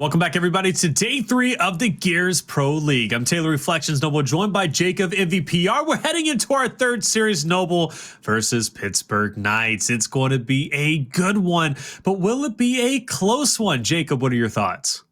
Welcome back, everybody, to day 3 of the Gears Pro League. I'm Taylor Reflections Noble, joined by Jacob MVPR. We're heading into our third series, Noble versus Pittsburgh Knights. It's going to be a good one, but will it be a close one? Jacob, what are your thoughts?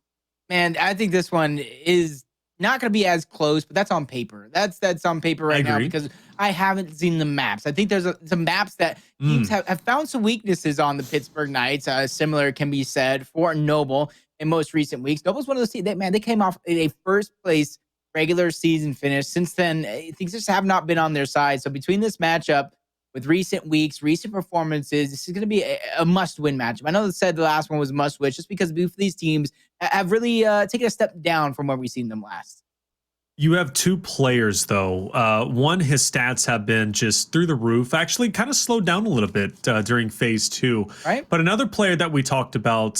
Man, I think this one is not going to be as close, but that's on paper. That's on paper right now because I haven't seen the maps. I think there's some maps that teams have found some weaknesses on the Pittsburgh Knights. Similar can be said for Noble in most recent weeks. Noble's one of those teams that, man, they came off a first place regular season finish. Since then, things just have not been on their side. So between this matchup with recent weeks, recent performances, this is going to be a must-win matchup. I know they said the last one was must-win just because both of these teams have really taken a step down from where we've seen them last. You have two players, though. One, his stats have been just through the roof, actually kind of slowed down a little bit during phase 2. Right. But another player that we talked about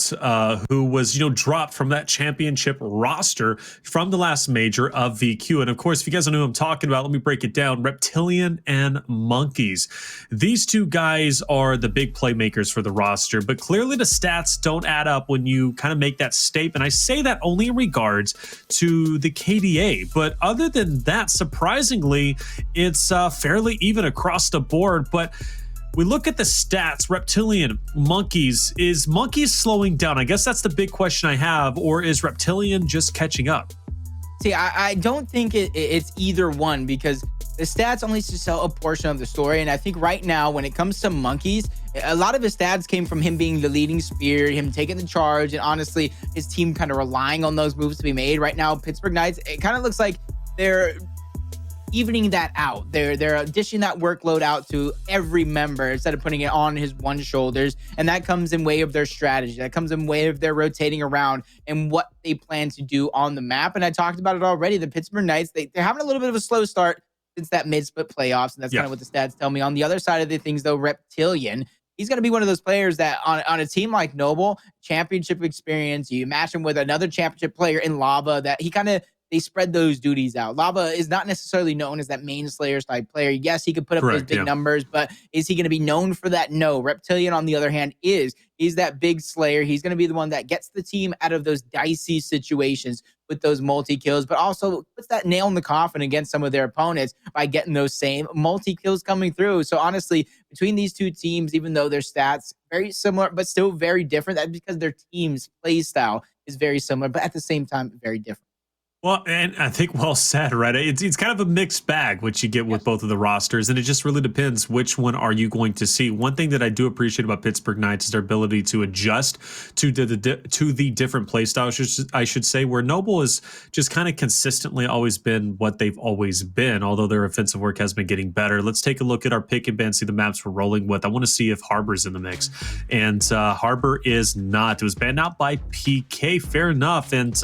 who was, dropped from that championship roster from the last major of VQ. And of course, if you guys don't know who I'm talking about, let me break it down. Reptilian and Monkyz. These two guys are the big playmakers for the roster, but clearly the stats don't add up when you kind of make that statement. I say that only in regards to the KDA, but other than that, surprisingly, it's fairly even across the board. But we look at the stats, Reptilian, Monkyz. Is Monkyz slowing down? I guess that's the big question I have. Or is Reptilian just catching up? See, I don't think it's either one because the stats only tell a portion of the story. And I think right now, when it comes to Monkyz, a lot of his stats came from him being the leading spear, him taking the charge, and honestly, his team kind of relying on those moves to be made. Right now, Pittsburgh Knights, it kind of looks like they're evening that out. They're dishing that workload out to every member instead of putting it on his one shoulders. And that comes in way of their strategy. That comes in way of their rotating around and what they plan to do on the map. And I talked about it already. The Pittsburgh Knights, they're having a little bit of a slow start since that mid-split playoffs. And that's kind of what the stats tell me. On the other side of the things, though, Reptilian, he's going to be one of those players that on a team like Noble, championship experience, you match him with another championship player in Lava, that they spread those duties out. Lava is not necessarily known as that main Slayers type player. Yes, he could put up those big numbers, but is he going to be known for that? No. Reptilian, on the other hand, he's that big Slayer. He's going to be the one that gets the team out of those dicey situations with those multi-kills, but also puts that nail in the coffin against some of their opponents by getting those same multi-kills coming through. So honestly, between these two teams, even though their stats very similar, but still very different, that's because their team's play style is very similar, but at the same time, very different. Well, and I think well said, right? It's kind of a mixed bag, which you get with both of the rosters, and it just really depends which one are you going to see. One thing that I do appreciate about Pittsburgh Knights is their ability to adjust to the different play styles, I should say, where Noble has just kind of consistently always been what they've always been, although their offensive work has been getting better. Let's take a look at our pick and ban, see the maps we're rolling with. I want to see if Harbor's in the mix, and Harbor is not. It was banned out by PK, fair enough. And,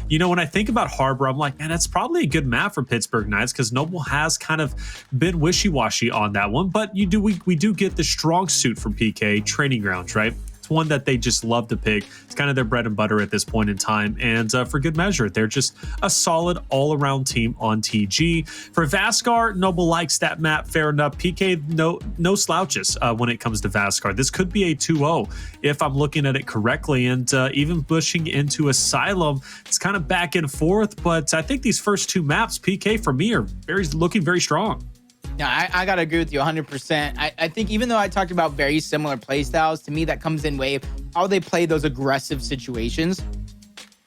when I think about Harbor, I'm like, man, that's probably a good map for Pittsburgh Knights because Noble has kind of been wishy-washy on that one. But we do get the strong suit from PK, Training Grounds, right? It's one that they just love to pick. It's kind of their bread and butter at this point in time. And for good measure, they're just a solid all-around team on TG. For Vasgar, Noble likes that map, fair enough. PK, no slouches when it comes to Vasgar. This could be a 2-0 if I'm looking at it correctly. And even pushing into Asylum, it's kind of back and forth. But I think these first two maps, PK, for me, are looking very strong. No, I got to agree with you 100%. I think even though I talked about very similar play styles, to me that comes in way of how they play those aggressive situations.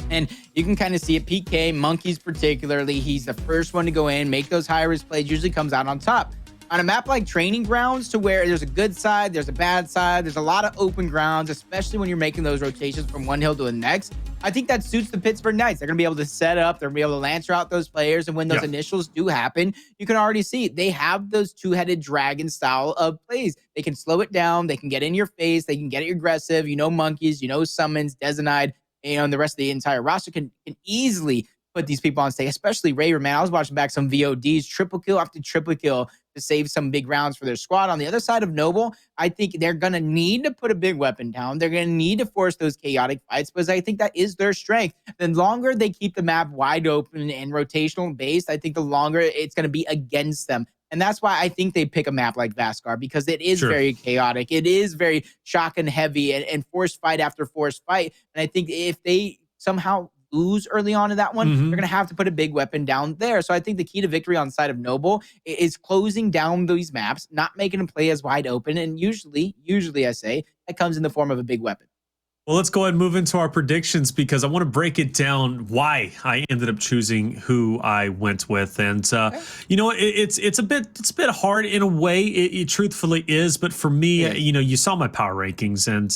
And you can kind of see it. PK, Monkyz particularly, he's the first one to go in, make those high-risk plays, usually comes out on top. On a map like Training Grounds, to where there's a good side, there's a bad side, there's a lot of open grounds, especially when you're making those rotations from one hill to the next, I think that suits the Pittsburgh Knights. They're going to be able to set up, they're going to be able to lancer out those players, and when those initials do happen, you can already see they have those two-headed dragon style of plays. They can slow it down, they can get in your face, they can get it aggressive. Monkyz, Sumuns, Dezo, and the rest of the entire roster can easily put these people on stage, especially Raver, man. I was watching back some VODs, triple kill after triple kill to save some big rounds for their squad. On the other side of Noble, I think they're going to need to put a big weapon down. They're going to need to force those chaotic fights because I think that is their strength. The longer they keep the map wide open and rotational based, I think the longer it's going to be against them. And that's why I think they pick a map like Vasgar, because it is very chaotic. It is very shock and heavy and forced fight after forced fight. And I think if they somehow lose early on in that one, they're going to have to put a big weapon down there. So I think the key to victory on the side of Noble is closing down these maps, not making them play as wide open. And usually I say, that comes in the form of a big weapon. Well, let's go ahead and move into our predictions because I want to break it down why I ended up choosing who I went with. And you know, it's a bit hard in a way. It truthfully is, but for me, you know, you saw my power rankings, and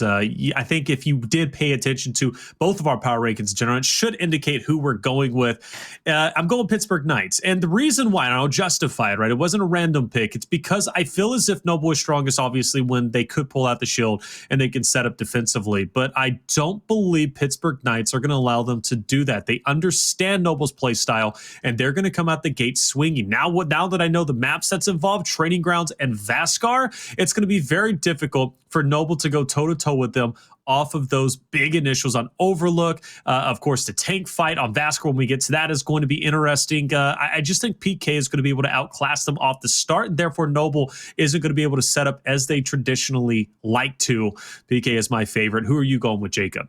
I think if you did pay attention to both of our power rankings in general, it should indicate who we're going with. I'm going Pittsburgh Knights, and the reason why, and I'll justify it, right? It wasn't a random pick. It's because I feel as if Noble is strongest, obviously, when they could pull out the shield and they can set up defensively, but I don't believe Pittsburgh Knights are going to allow them to do that. They understand Noble's play style, and they're going to come out the gate swinging. Now that I know the maps that's involved, Training Grounds and Vasgar, it's going to be very difficult for Noble to go toe-to-toe with them off of those big initials on Overlook. Of course, the tank fight on Vasgar, when we get to that, is going to be interesting. I just think PK is going to be able to outclass them off the start, and therefore Noble isn't going to be able to set up as they traditionally like to. PK is my favorite. Who are you going with, Jacob?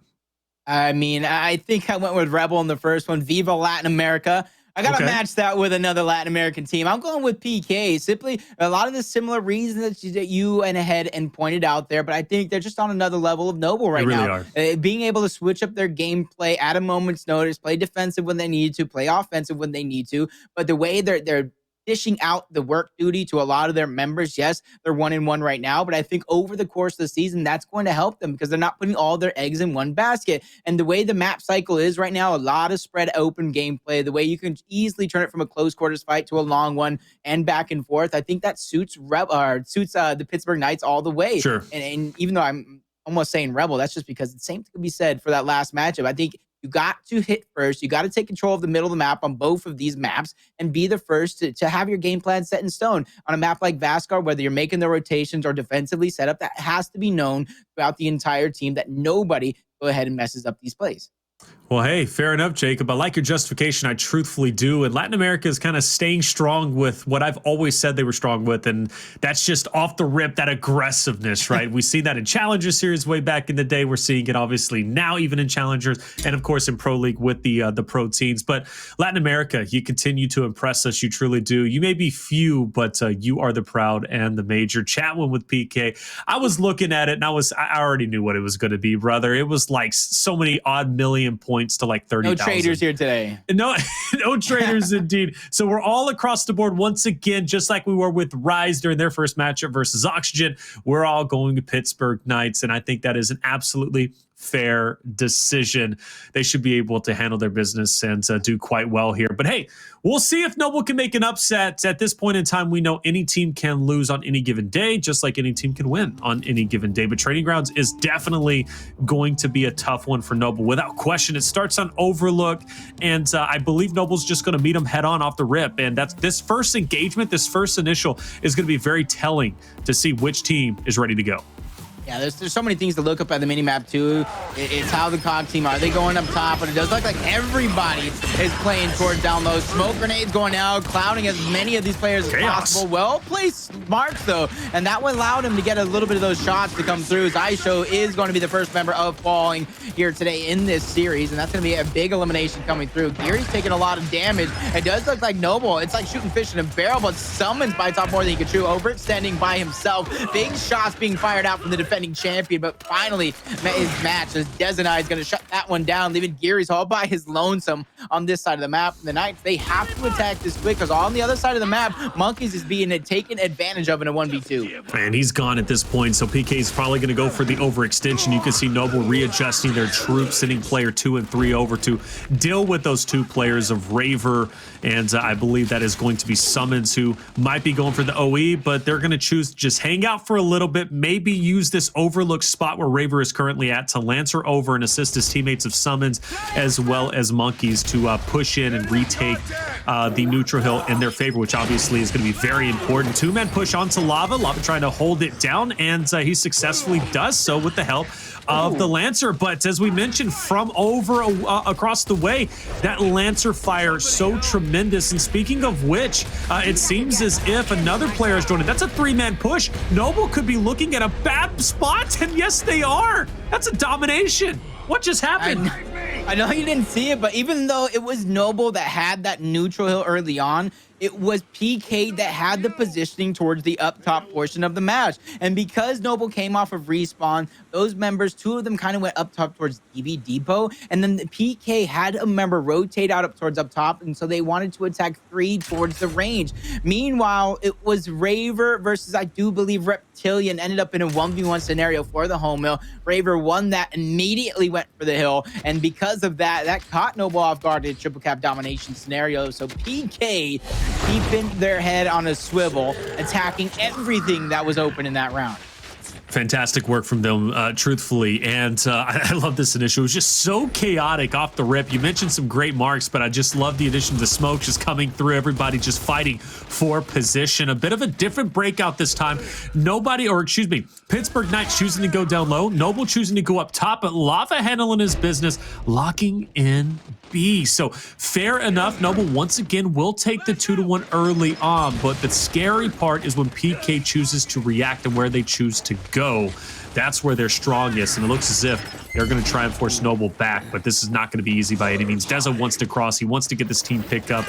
I mean, I think I went with Rebel in the first one. Viva Latin America. I got to match that with another Latin American team. I'm going with PK. Simply a lot of the similar reasons that you went ahead and pointed out there, but I think they're just on another level of Noble right now. Being able to switch up their gameplay at a moment's notice, play defensive when they need to, play offensive when they need to, but the way they're dishing out the work duty to a lot of their members. Yes, they're 1-1 right now, but I think over the course of the season, that's going to help them because they're not putting all their eggs in one basket. And the way the map cycle is right now, a lot of spread open gameplay, the way you can easily turn it from a close quarters fight to a long one and back and forth. I think that suits the Pittsburgh Knights all the way. Sure. And even though I'm almost saying Rebel, that's just because the same thing can be said for that last matchup. I think you got to hit first. You got to take control of the middle of the map on both of these maps and be the first to have your game plan set in stone. On a map like Vasgar, whether you're making the rotations or defensively set up, that has to be known throughout the entire team that nobody go ahead and messes up these plays. Well, hey, fair enough, Jacob. I like your justification. I truthfully do. And Latin America is kind of staying strong with what I've always said they were strong with. And that's just off the rip, that aggressiveness, right? We see that in Challenger Series way back in the day. We're seeing it obviously now even in Challengers and, of course, in Pro League with the pro teams. But Latin America, you continue to impress us. You truly do. You may be few, but you are the proud and the major. Chatwin with PK. I was looking at it and I already knew what it was going to be, brother. It was like so many odd million points to like 30,000. No traders here today. No traders indeed. So we're all across the board once again, just like we were with Rise during their first matchup versus Oxygen. We're all going to Pittsburgh Knights, and I think that is an absolutely fair decision. They should be able to handle their business and do quite well here. But hey, we'll see if Noble can make an upset. At this point in time, we know any team can lose on any given day, just like any team can win on any given day. But Training Grounds is definitely going to be a tough one for Noble. Without question, it starts on Overlook, and I believe Noble's just going to meet them head on off the rip. And that's this first engagement, this first initial is going to be very telling to see which team is ready to go. Yeah, there's so many things to look up at the minimap too. It's how the COG team are they going up top, but it does look like everybody is playing towards down low. Smoke grenades going out, clouding as many of these players as possible. Well placed marks though, and that would allow him to get a little bit of those shots to come through. Xysho is going to be the first member of falling here today in this series, and that's going to be a big elimination coming through. Gearries taking a lot of damage. It does look like Noble. It's like shooting fish in a barrel, but Sumuns bites off more than he can chew. Overextending by himself. Big shots being fired out from the defending champion, but finally his match as Dezo is going to shut that one down, leaving Gearries all by his lonesome on this side of the map. The Knights, they have to attack this quick because on the other side of the map, Monkyz is being taken advantage of in a 1v2. And he's gone at this point, so PK is probably going to go for the overextension. You can see Noble readjusting their troops, sending player 2 and 3 over to deal with those two players of Raver, and I believe that is going to be Sumuns, who might be going for the OE, but they're going to choose to just hang out for a little bit, maybe use this Overlook spot where Raver is currently at to Lancer over and assist his teammates of Sumuns as well as Monkyz to push in and retake the neutral hill in their favor, which obviously is going to be very important. Two-man push onto Lava. Lava trying to hold it down, and he successfully does so with the help of the Lancer. But as we mentioned, from over across the way, that Lancer fire so tremendous. And speaking of which, it seems as if another player is joining. That's a 3-man push. Noble could be looking at a bad spot, and yes, they are. That's a domination. What just happened? I know you didn't see it, but even though it was Noble that had that neutral hill early on, it was PK that had the positioning towards the up top portion of the match. And because Noble came off of respawn, those members, 2 of them kind of went up top towards DB Depot. And then the PK had a member rotate out up towards up top. And so they wanted to attack 3 towards the range. Meanwhile, it was Raver versus, I do believe, Reptilian. Ended up in a 1v1 scenario for the home hill. Raver won that, immediately went for the hill. And because of that, that caught Noble off guard in a triple cap domination scenario. So PK keeping their head on a swivel, attacking everything that was open in that round. Fantastic work from them, truthfully. And I love this initial. It was just so chaotic off the rip. You mentioned some great marks, but I just love the addition of the smoke just coming through. Everybody just fighting for position. A bit of a different breakout this time. Pittsburgh Knights choosing to go down low. Noble choosing to go up top, but Lava handling his business, locking in B. So fair enough. Noble once again will take the 2-1 early on, but the scary part is when PK chooses to react and where they choose to go. That's where they're strongest, and it looks as if they're going to try and force Noble back, but this is not going to be easy by any means. Dezo wants to cross. He wants to get this team pick up,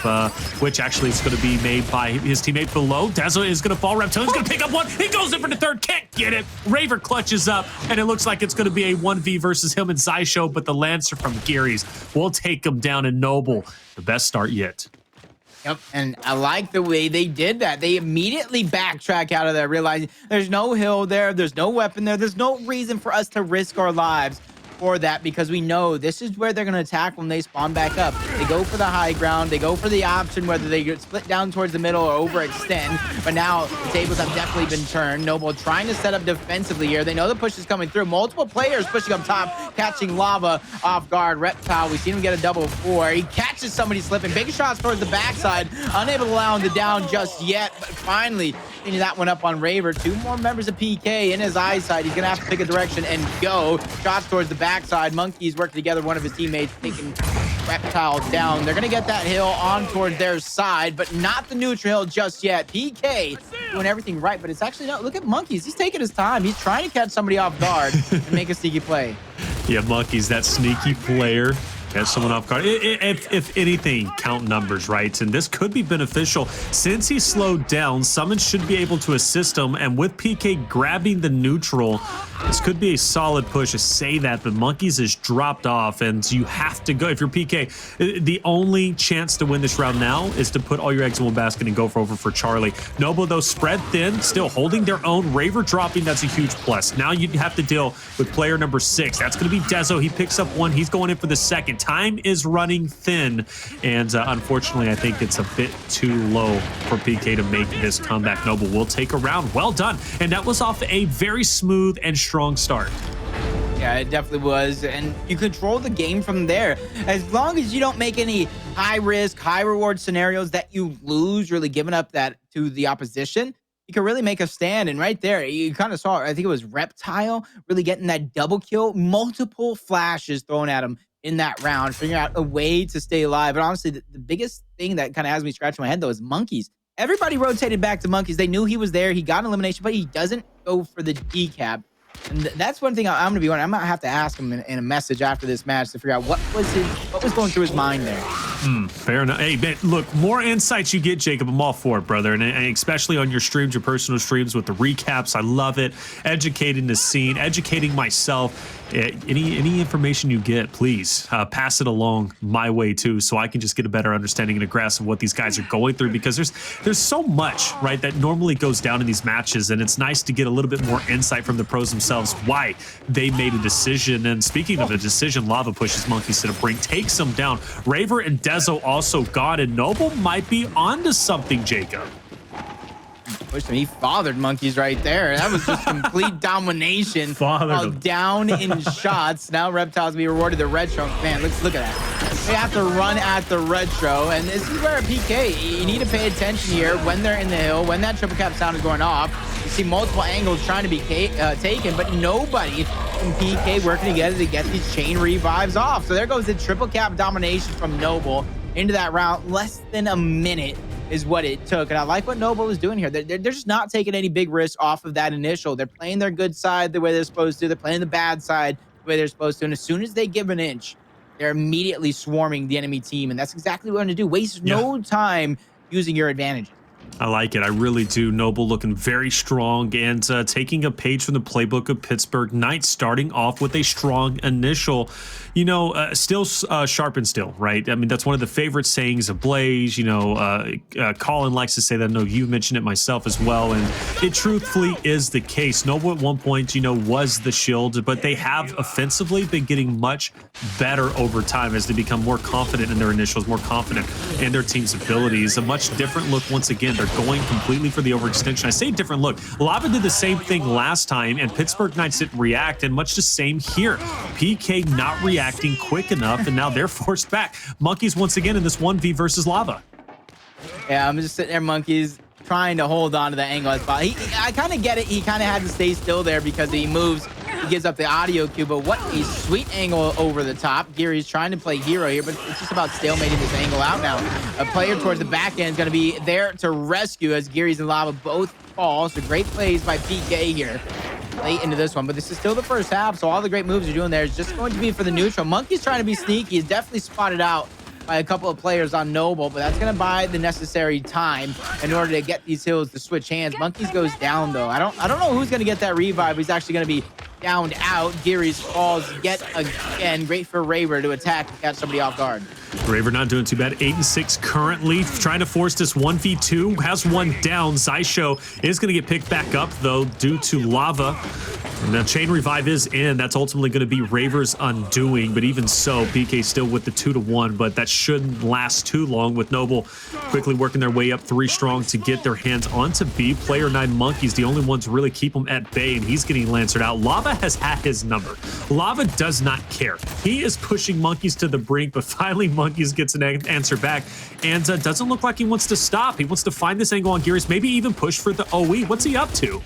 which actually is going to be made by his teammate below. Dezo is going to fall. Reptilian's going to pick up one. He goes in for the third. Can't get it. Raver clutches up, and it looks like it's going to be a 1v versus him and Xysho, but the Lancer from Gearries will take him down, and Noble, the best start yet. Yep, and I like the way they did that. They immediately backtrack out of there, realizing there's no hill there, there's no weapon there, there's no reason for us to risk our lives for that, because we know this is where they're going to attack when they spawn back up. They go for the high ground, they go for the option whether they get split down towards the middle or overextend, but now the tables have definitely been turned. Noble trying to set up defensively here. They know the push is coming through. Multiple players pushing up top, catching Lava off guard. Reptile, we've seen him get a double 4. He catches somebody slipping. Big shots towards the backside, unable to allow him to down just yet, but finally cleaning that one up on Raver. 2 more members of PK in his eyesight. He's going to have to pick a direction and go. Shots towards the backside. Monkyz working together. One of his teammates taking Reptile down. They're going to get that hill on towards their side, but not the neutral hill just yet. PK doing everything right, but it's actually not. Look at Monkyz. He's taking his time. He's trying to catch somebody off guard and make a sneaky play. Yeah, Monkyz, that sneaky player. Catch someone off guard. If anything, count numbers, right? And this could be beneficial. Since he slowed down, Sumuns should be able to assist him. And with PK grabbing the neutral, this could be a solid push. To say that, but Monkyz is dropped off, and you have to go. If you're PK, the only chance to win this round now is to put all your eggs in one basket and go for Charlie. Noble, though, spread thin, still holding their own. Raver dropping, that's a huge plus. Now you have to deal with player number 6. That's going to be Dezo. He picks up one. He's going in for the second. Time is running thin, and unfortunately, I think it's a bit too low for PK to make this comeback. Noble will take a round. Well done, and that was off a very smooth and strong start. Yeah, it definitely was, and you control the game from there. As long as you don't make any high risk, high reward scenarios that you lose, really giving up that to the opposition, you can really make a stand. And right there, you kind of saw, I think it was Reptile really getting that double kill, multiple flashes thrown at him in that round, figuring out a way to stay alive. But honestly, the biggest thing that kind of has me scratching my head, though, is Monkyz. Everybody rotated back to Monkyz. They knew he was there. He got an elimination, but he doesn't go for the decap. And that's one thing I'm going to be wondering. I might have to ask him in a message after this match to figure out what was going through his mind there. Fair enough. Hey, man, look, more insights you get, Jacob, I'm all for it, brother. And especially on your streams, your personal streams with the recaps. I love it. Educating the scene, educating myself. Any information you get, please pass it along my way too, so I can just get a better understanding and a grasp of what these guys are going through, because there's so much, right, that normally goes down in these matches, and it's nice to get a little bit more insight from the pros themselves why they made a decision. And speaking of a decision, Lava pushes Monkyz to the brink, takes him down. Raver and Dezo also gone, and Noble might be onto something, Jacob. Pushed him. He fathered Monkyz right there. That was just complete domination. Down in shots. Now Reptiles be rewarded the retro. Man, look at that. They have to run at the retro, and this is where a PK, you need to pay attention here when they're in the hill, when that triple cap sound is going off. You see multiple angles trying to be taken, but nobody from PK working together to get these chain revives off. So there goes the triple cap domination from Noble into that round. Less than a minute is what it took. And I like what Noble is doing here. They're just not taking any big risks off of that initial. They're playing their good side the way they're supposed to. They're playing the bad side the way they're supposed to. And as soon as they give an inch, they're immediately swarming the enemy team, and that's exactly what we're gonna do. Waste no time using your advantage. I like it. I really do. Noble looking very strong and taking a page from the playbook of Pittsburgh Knights, starting off with a strong initial, still sharp and still, right? I mean, that's one of the favorite sayings of Blaze. Colin likes to say that. I know you mentioned it myself as well. And it truthfully is the case. Noble at one point, was the shield, but they have offensively been getting much better over time as they become more confident in their initials, more confident in their team's abilities. A much different look once again. They're going completely for the overextension. I say different look. Lava did the same thing last time, and Pittsburgh Knights didn't react, and much the same here. PK not reacting quick enough, and now they're forced back. Monkyz once again in this 1v versus Lava. Yeah, I'm just sitting there, Monkyz, trying to hold on to the angle. I kind of get it. He kind of had to stay still there because he moves. He gives up the audio cue, but what a sweet angle over the top. Gearries trying to play hero here, but it's just about stalemating this angle out now. A player towards the back end is going to be there to rescue as Gearries and Lava both fall. So great plays by PK here late into this one, but this is still the first half, so all the great moves you're doing there is just going to be for the neutral. Monkyz trying to be sneaky. He's definitely spotted out by a couple of players on Noble, but that's going to buy the necessary time in order to get these hills to switch hands. Monkyz goes down, though. I don't know who's going to get that revive. He's actually going to be downed out. Gearries falls yet again. Great for Raver to attack and catch somebody off guard. Raver not doing too bad. 8-6 currently, trying to force this 1v2. Has one down. Xysho is going to get picked back up, though, due to Lava. And now chain revive is in. That's ultimately going to be Raver's undoing. But even so, PK still with the 2-1. But that shouldn't last too long with Noble quickly working their way up 3 strong to get their hands onto B. Player 9 Monkyz, the only one to really keep them at bay, and he's getting lancered out. Lava has had his number. Lava does not care. He is pushing Monkyz to the brink, but finally Monkyz gets an answer back and doesn't look like he wants to stop. He wants to find this angle on Gearries, maybe even push for the OE. What's he up to?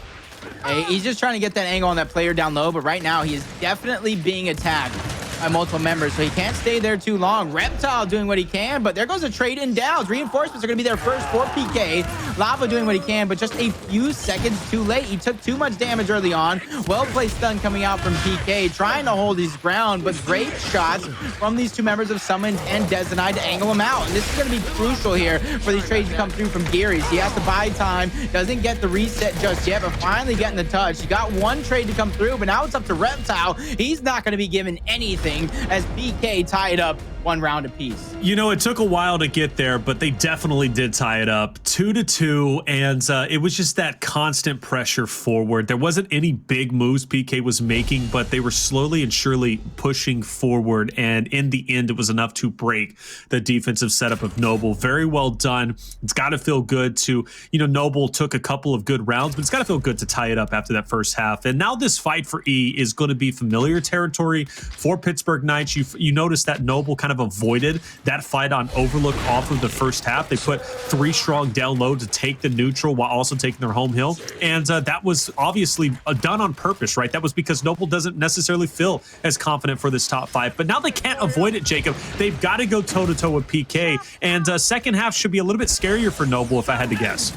Hey, he's just trying to get that angle on that player down low, but right now he is definitely being attacked by multiple members, so he can't stay there too long. Reptile doing what he can, but there goes a trade in downs. Reinforcements are going to be there first for PK. Lava doing what he can, but just a few seconds too late. He took too much damage early on. Well-placed stun coming out from PK, trying to hold his ground, but great shots from these 2 members of Sumuns and Dezo to angle him out. And this is going to be crucial here for these trades to come through from Gearries. He has to buy time, doesn't get the reset just yet, but finally getting the touch. He got one trade to come through, but now it's up to Reptile. He's not going to be given anything as PK tied up 1 round apiece. It took a while to get there, but they definitely did tie it up 2-2, and it was just that constant pressure forward. There wasn't any big moves PK was making, but they were slowly and surely pushing forward, and in the end, it was enough to break the defensive setup of Noble. Very well done. It's got to feel good to, Noble took a couple of good rounds, but it's got to feel good to tie it up after that first half. And now this fight for E is going to be familiar territory for Pittsburgh Knights. You notice that Noble kind of avoided that fight on Overlook off of the first half. They put 3 strong down low to take the neutral while also taking their home hill. And that was obviously done on purpose, right? That was because Noble doesn't necessarily feel as confident for this top 5. But now they can't avoid it, Jacob. They've got to go toe-to-toe with PK. And second half should be a little bit scarier for Noble, if I had to guess.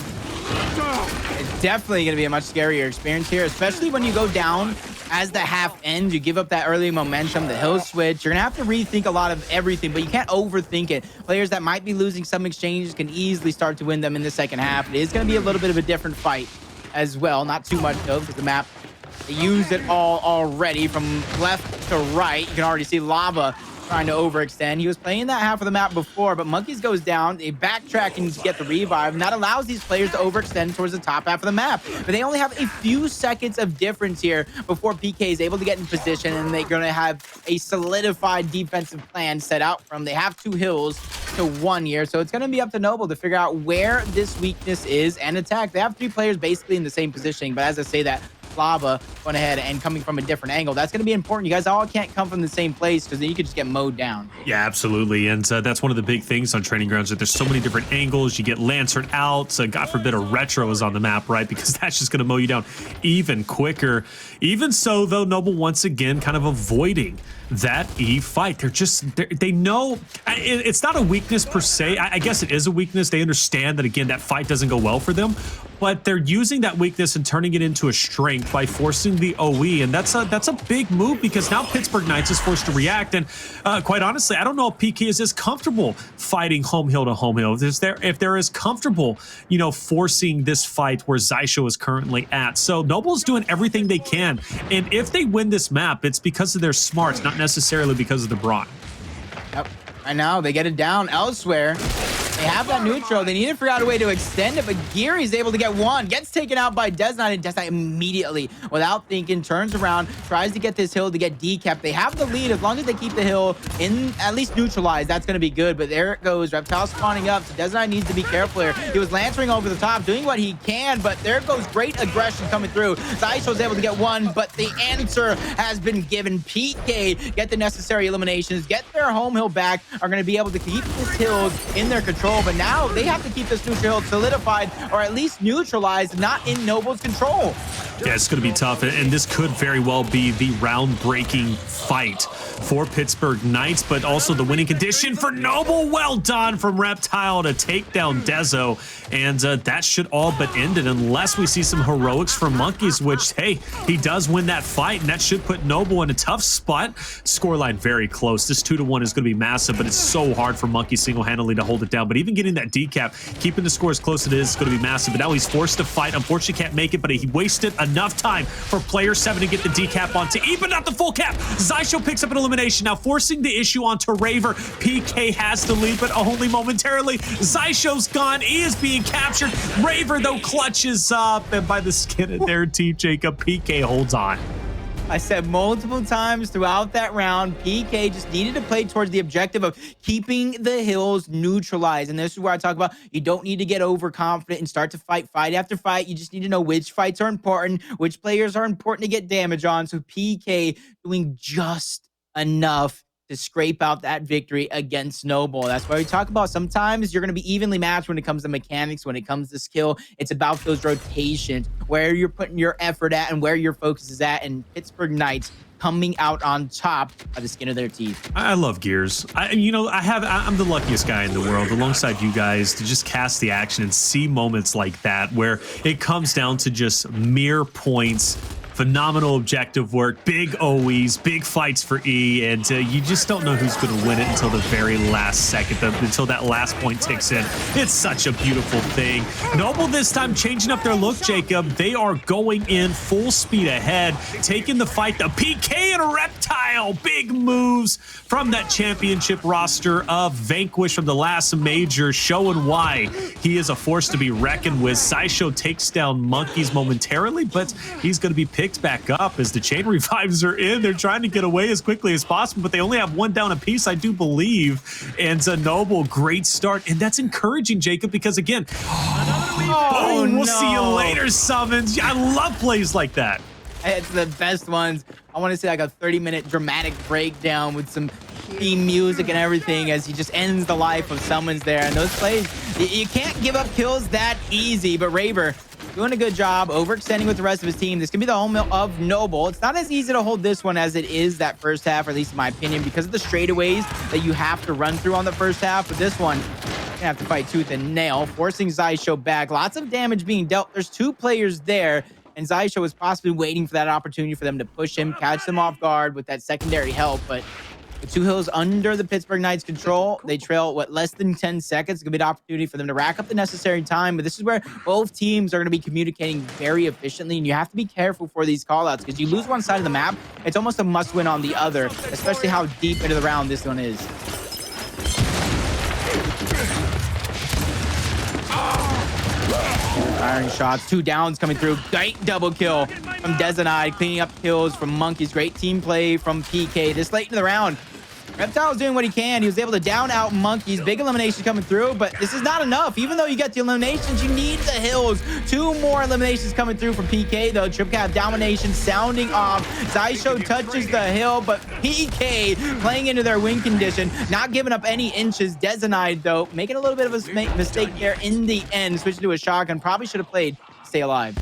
It's definitely going to be a much scarier experience here, especially when you go down as the half ends. You give up that early momentum, the hill switch. You're gonna have to rethink a lot of everything, but you can't overthink it. Players that might be losing some exchanges can easily start to win them in the second half. It is gonna be a little bit of a different fight as well. Not too much though, because the map, they used it all already from left to right. You can already see Lava trying to overextend. He was playing that half of the map before, but Monkyz goes down, they backtracking to get the revive, and that allows these players to overextend towards the top half of the map. But they only have a few seconds of difference here before PK is able to get in position, and they're going to have a solidified defensive plan set out from. They have 2 hills to 1 here, so it's going to be up to Noble to figure out where this weakness is and attack. They have 3 players basically in the same positioning, but as I say that, Lava going ahead and coming from a different angle. That's going to be important. You guys all can't come from the same place because then you could just get mowed down. Yeah, absolutely. And that's one of the big things on training grounds, that there's so many different angles. You get lancered out. God forbid a retro is on the map, right? Because that's just going to mow you down even quicker. Even so, though, Noble once again kind of avoiding that E fight. They know it's not a weakness per se. I guess it is a weakness. They understand that, again, that fight doesn't go well for them. but they're using that weakness and turning it into a strength by forcing the OE, and that's a big move because now Pittsburgh Knights is forced to react. And quite honestly, I don't know if PK is as comfortable fighting home hill to home hill. If they're as comfortable, you know, forcing this fight where Xysho is currently at. So Noble's doing everything they can, and if they win this map, it's because of their smarts, not necessarily because of the brawn. Yep. Right now, they get it down elsewhere. They have that neutral. They need to figure out a way to extend it, but Gearries is able to get one. Gets taken out by Dezo, and Dezo immediately, without thinking, turns around, tries to get this hill to get decapped. They have the lead. As long as they keep the hill in, at least neutralized, that's going to be good. But there it goes. Reptile spawning up, so Dezo needs to be careful here. He was lancering over the top, doing what he can, but there goes great aggression coming through. Xysho's able to get one, but the answer has been given. PK get the necessary eliminations, get their home hill back, are going to be able to keep this hill in their control. But now they have to keep this neutral hill solidified, or at least neutralized, not in Noble's control. Yeah, it's going to be tough, and this could very well be the round-breaking fight for Pittsburgh Knights, but also the winning condition for Noble. Well done from Reptile to take down Dezo, and that should all but end it unless we see some heroics from Monkyz, which, hey, he does win that fight, and that should put Noble in a tough spot. Scoreline very close. This 2-1 is going to be massive, but it's so hard for Monkyz single-handedly to hold it down. But even getting that decap, keeping the score as close as it is going to be massive. But now he's forced to fight. Unfortunately, can't make it, but he wasted enough time for player 7 to get the decap onto E, but not the full cap. Xysho picks up an elimination, now forcing the issue onto Raver. PK has to lead, but only momentarily. Xysho's gone. E is being captured. Raver, though, clutches up, and by the skin of their teeth, Jacob, PK holds on. I said multiple times throughout that round, PK just needed to play towards the objective of keeping the hills neutralized. And this is where I talk about you don't need to get overconfident and start to fight after fight. You just need to know which fights are important, which players are important to get damage on. So PK doing just enough to scrape out that victory against Noble. That's why we talk about sometimes you're going to be evenly matched when it comes to mechanics, when it comes to skill. It's about those rotations, where you're putting your effort at and where your focus is at. And Pittsburgh Knights coming out on top by the skin of their teeth. I love Gears. I'm the luckiest guy in the world alongside you guys to just cast the action and see moments like that where it comes down to just mere points. Phenomenal objective work, big OEs, big fights for E, and you just don't know who's going to win it until the very last second, until that last point ticks in. It's such a beautiful thing. Noble this time changing up their look, Jacob. They are going in full speed ahead, taking the fight. The PK and a Reptile. Big moves from that championship roster of Vanquish from the last major, showing why he is a force to be reckoned with. Xysho takes down Monkyz momentarily, but he's going to be picked back up as the chain revives are in. They're trying to get away as quickly as possible, but they only have one down apiece, I do believe. And Noble, great start. And that's encouraging, Jacob, because again, we'll see you later, Sumuns. I love plays like that. It's the best ones. I want to say like a 30-minute dramatic breakdown with some theme music and everything as he just ends the life of Sumuns there. And those plays, you can't give up kills that easy, but Raver doing a good job, overextending with the rest of his team. This can be the home of Noble. It's not as easy to hold this one as it is that first half, or at least in my opinion, because of the straightaways that you have to run through on the first half. But this one, you're gonna have to fight tooth and nail, forcing Xysho back. Lots of damage being dealt. There's two players there, and Xysho is possibly waiting for that opportunity for them to push him, catch them off guard with that secondary help. But with two hills under the Pittsburgh Knights' control, they trail, less than 10 seconds. It's going to be an opportunity for them to rack up the necessary time. But this is where both teams are going to be communicating very efficiently, and you have to be careful for these callouts because you lose one side of the map, it's almost a must-win on the other, especially how deep into the round this one is. Firing shots, 2 downs coming through. Great double kill from Dezo, cleaning up kills from Monkyz. Great team play from PK this late in the round. Reptile's doing what he can. He was able to down out Monkyz. Big elimination coming through, but this is not enough. Even though you get the eliminations, you need the hills. 2 more eliminations coming through from PK, though. Trip cap domination sounding off. Xysho touches the hill, but PK playing into their win condition, not giving up any inches. Dezo, though, making a little bit of a mistake there in the end, switching to a shotgun. Probably should have played Stay Alive.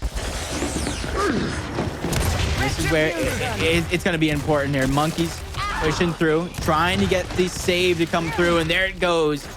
This is where it's going to be important here. Monkyz pushing through, trying to get the save to come through, and there it goes.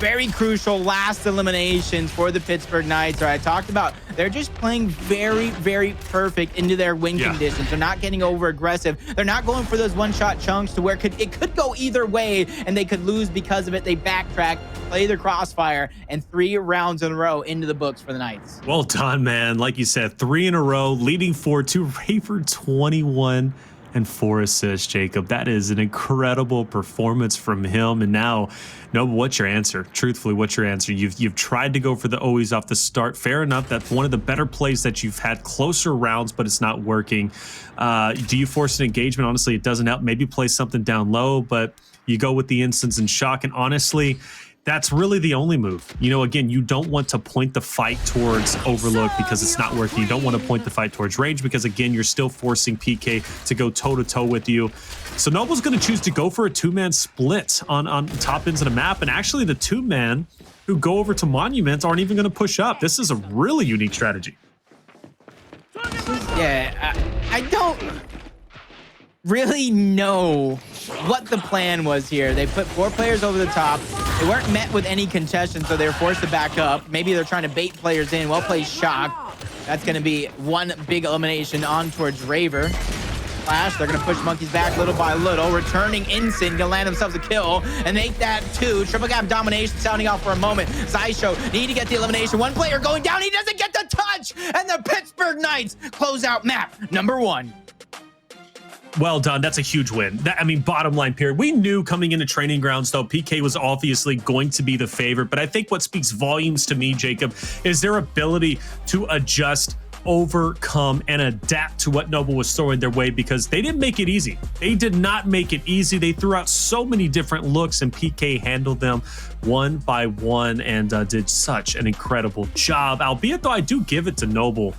very crucial last eliminations for the Pittsburgh Knights. I talked about they're just playing very, very perfect into their win conditions. They're not getting over aggressive. They're not going for those one-shot chunks to where it could go either way and they could lose because of it. They backtrack, play their crossfire, and 3 rounds in a row into the books for the Knights. Well done, man. Like you said, 3 in a row, leading 4-2. Raver 21 and 4 assists, Jacob. That is an incredible performance from him. And now, Noble, what's your answer? Truthfully, what's your answer? You've tried to go for the always off the start. Fair enough. That's one of the better plays that you've had, closer rounds, but it's not working. Do you force an engagement? Honestly, it doesn't help. Maybe play something down low, but you go with the instance and shock. And honestly, that's really the only move. You know, again, you don't want to point the fight towards Overlook because it's not working. You don't want to point the fight towards range because, again, you're still forcing PK to go toe-to-toe with you. So Noble's going to choose to go for a 2-man split on top ends of the map. And actually, the 2-man who go over to Monument aren't even going to push up. This is a really unique strategy. Yeah, I don't really know what the plan was here. They put 4 players over the top. They weren't met with any concessions, so they were forced to back up. Maybe they're trying to bait players in. Well played shock. That's going to be one big elimination on towards Raver. Flash, they're going to push Monkyz back little by little. Returning Ensign, going to land themselves a kill and make that 2. Triple gap domination sounding off for a moment. Xysho need to get the elimination. 1 player going down. He doesn't get the touch. And the Pittsburgh Knights close out map number 1. Well done. That's a huge win. I mean, bottom line, period. We knew coming into training grounds, though, PK was obviously going to be the favorite. But I think what speaks volumes to me, Jacob, is their ability to adjust, overcome, and adapt to what Noble was throwing their way, because they didn't make it easy. They did not make it easy. They threw out so many different looks, and PK handled them one by one and did such an incredible job. Albeit, though, I do give it to Noble,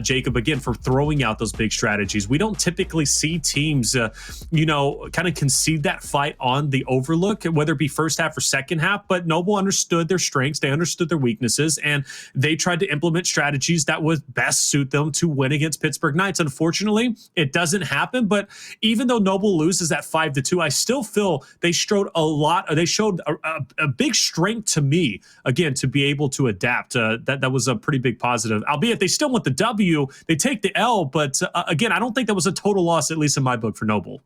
Jacob, again, for throwing out those big strategies. We don't typically see teams, you know, kind of concede that fight on the Overlook, whether it be first half or second half. But Noble understood their strengths, they understood their weaknesses, and they tried to implement strategies that would best suit them to win against Pittsburgh Knights. Unfortunately, it doesn't happen. But even though Noble loses that 5-2, I still feel they showed a big strength to me, again, to be able to adapt. That was a pretty big positive, albeit they still want the W. They take the L, but again, I don't think that was a total loss, at least in my book, for Noble.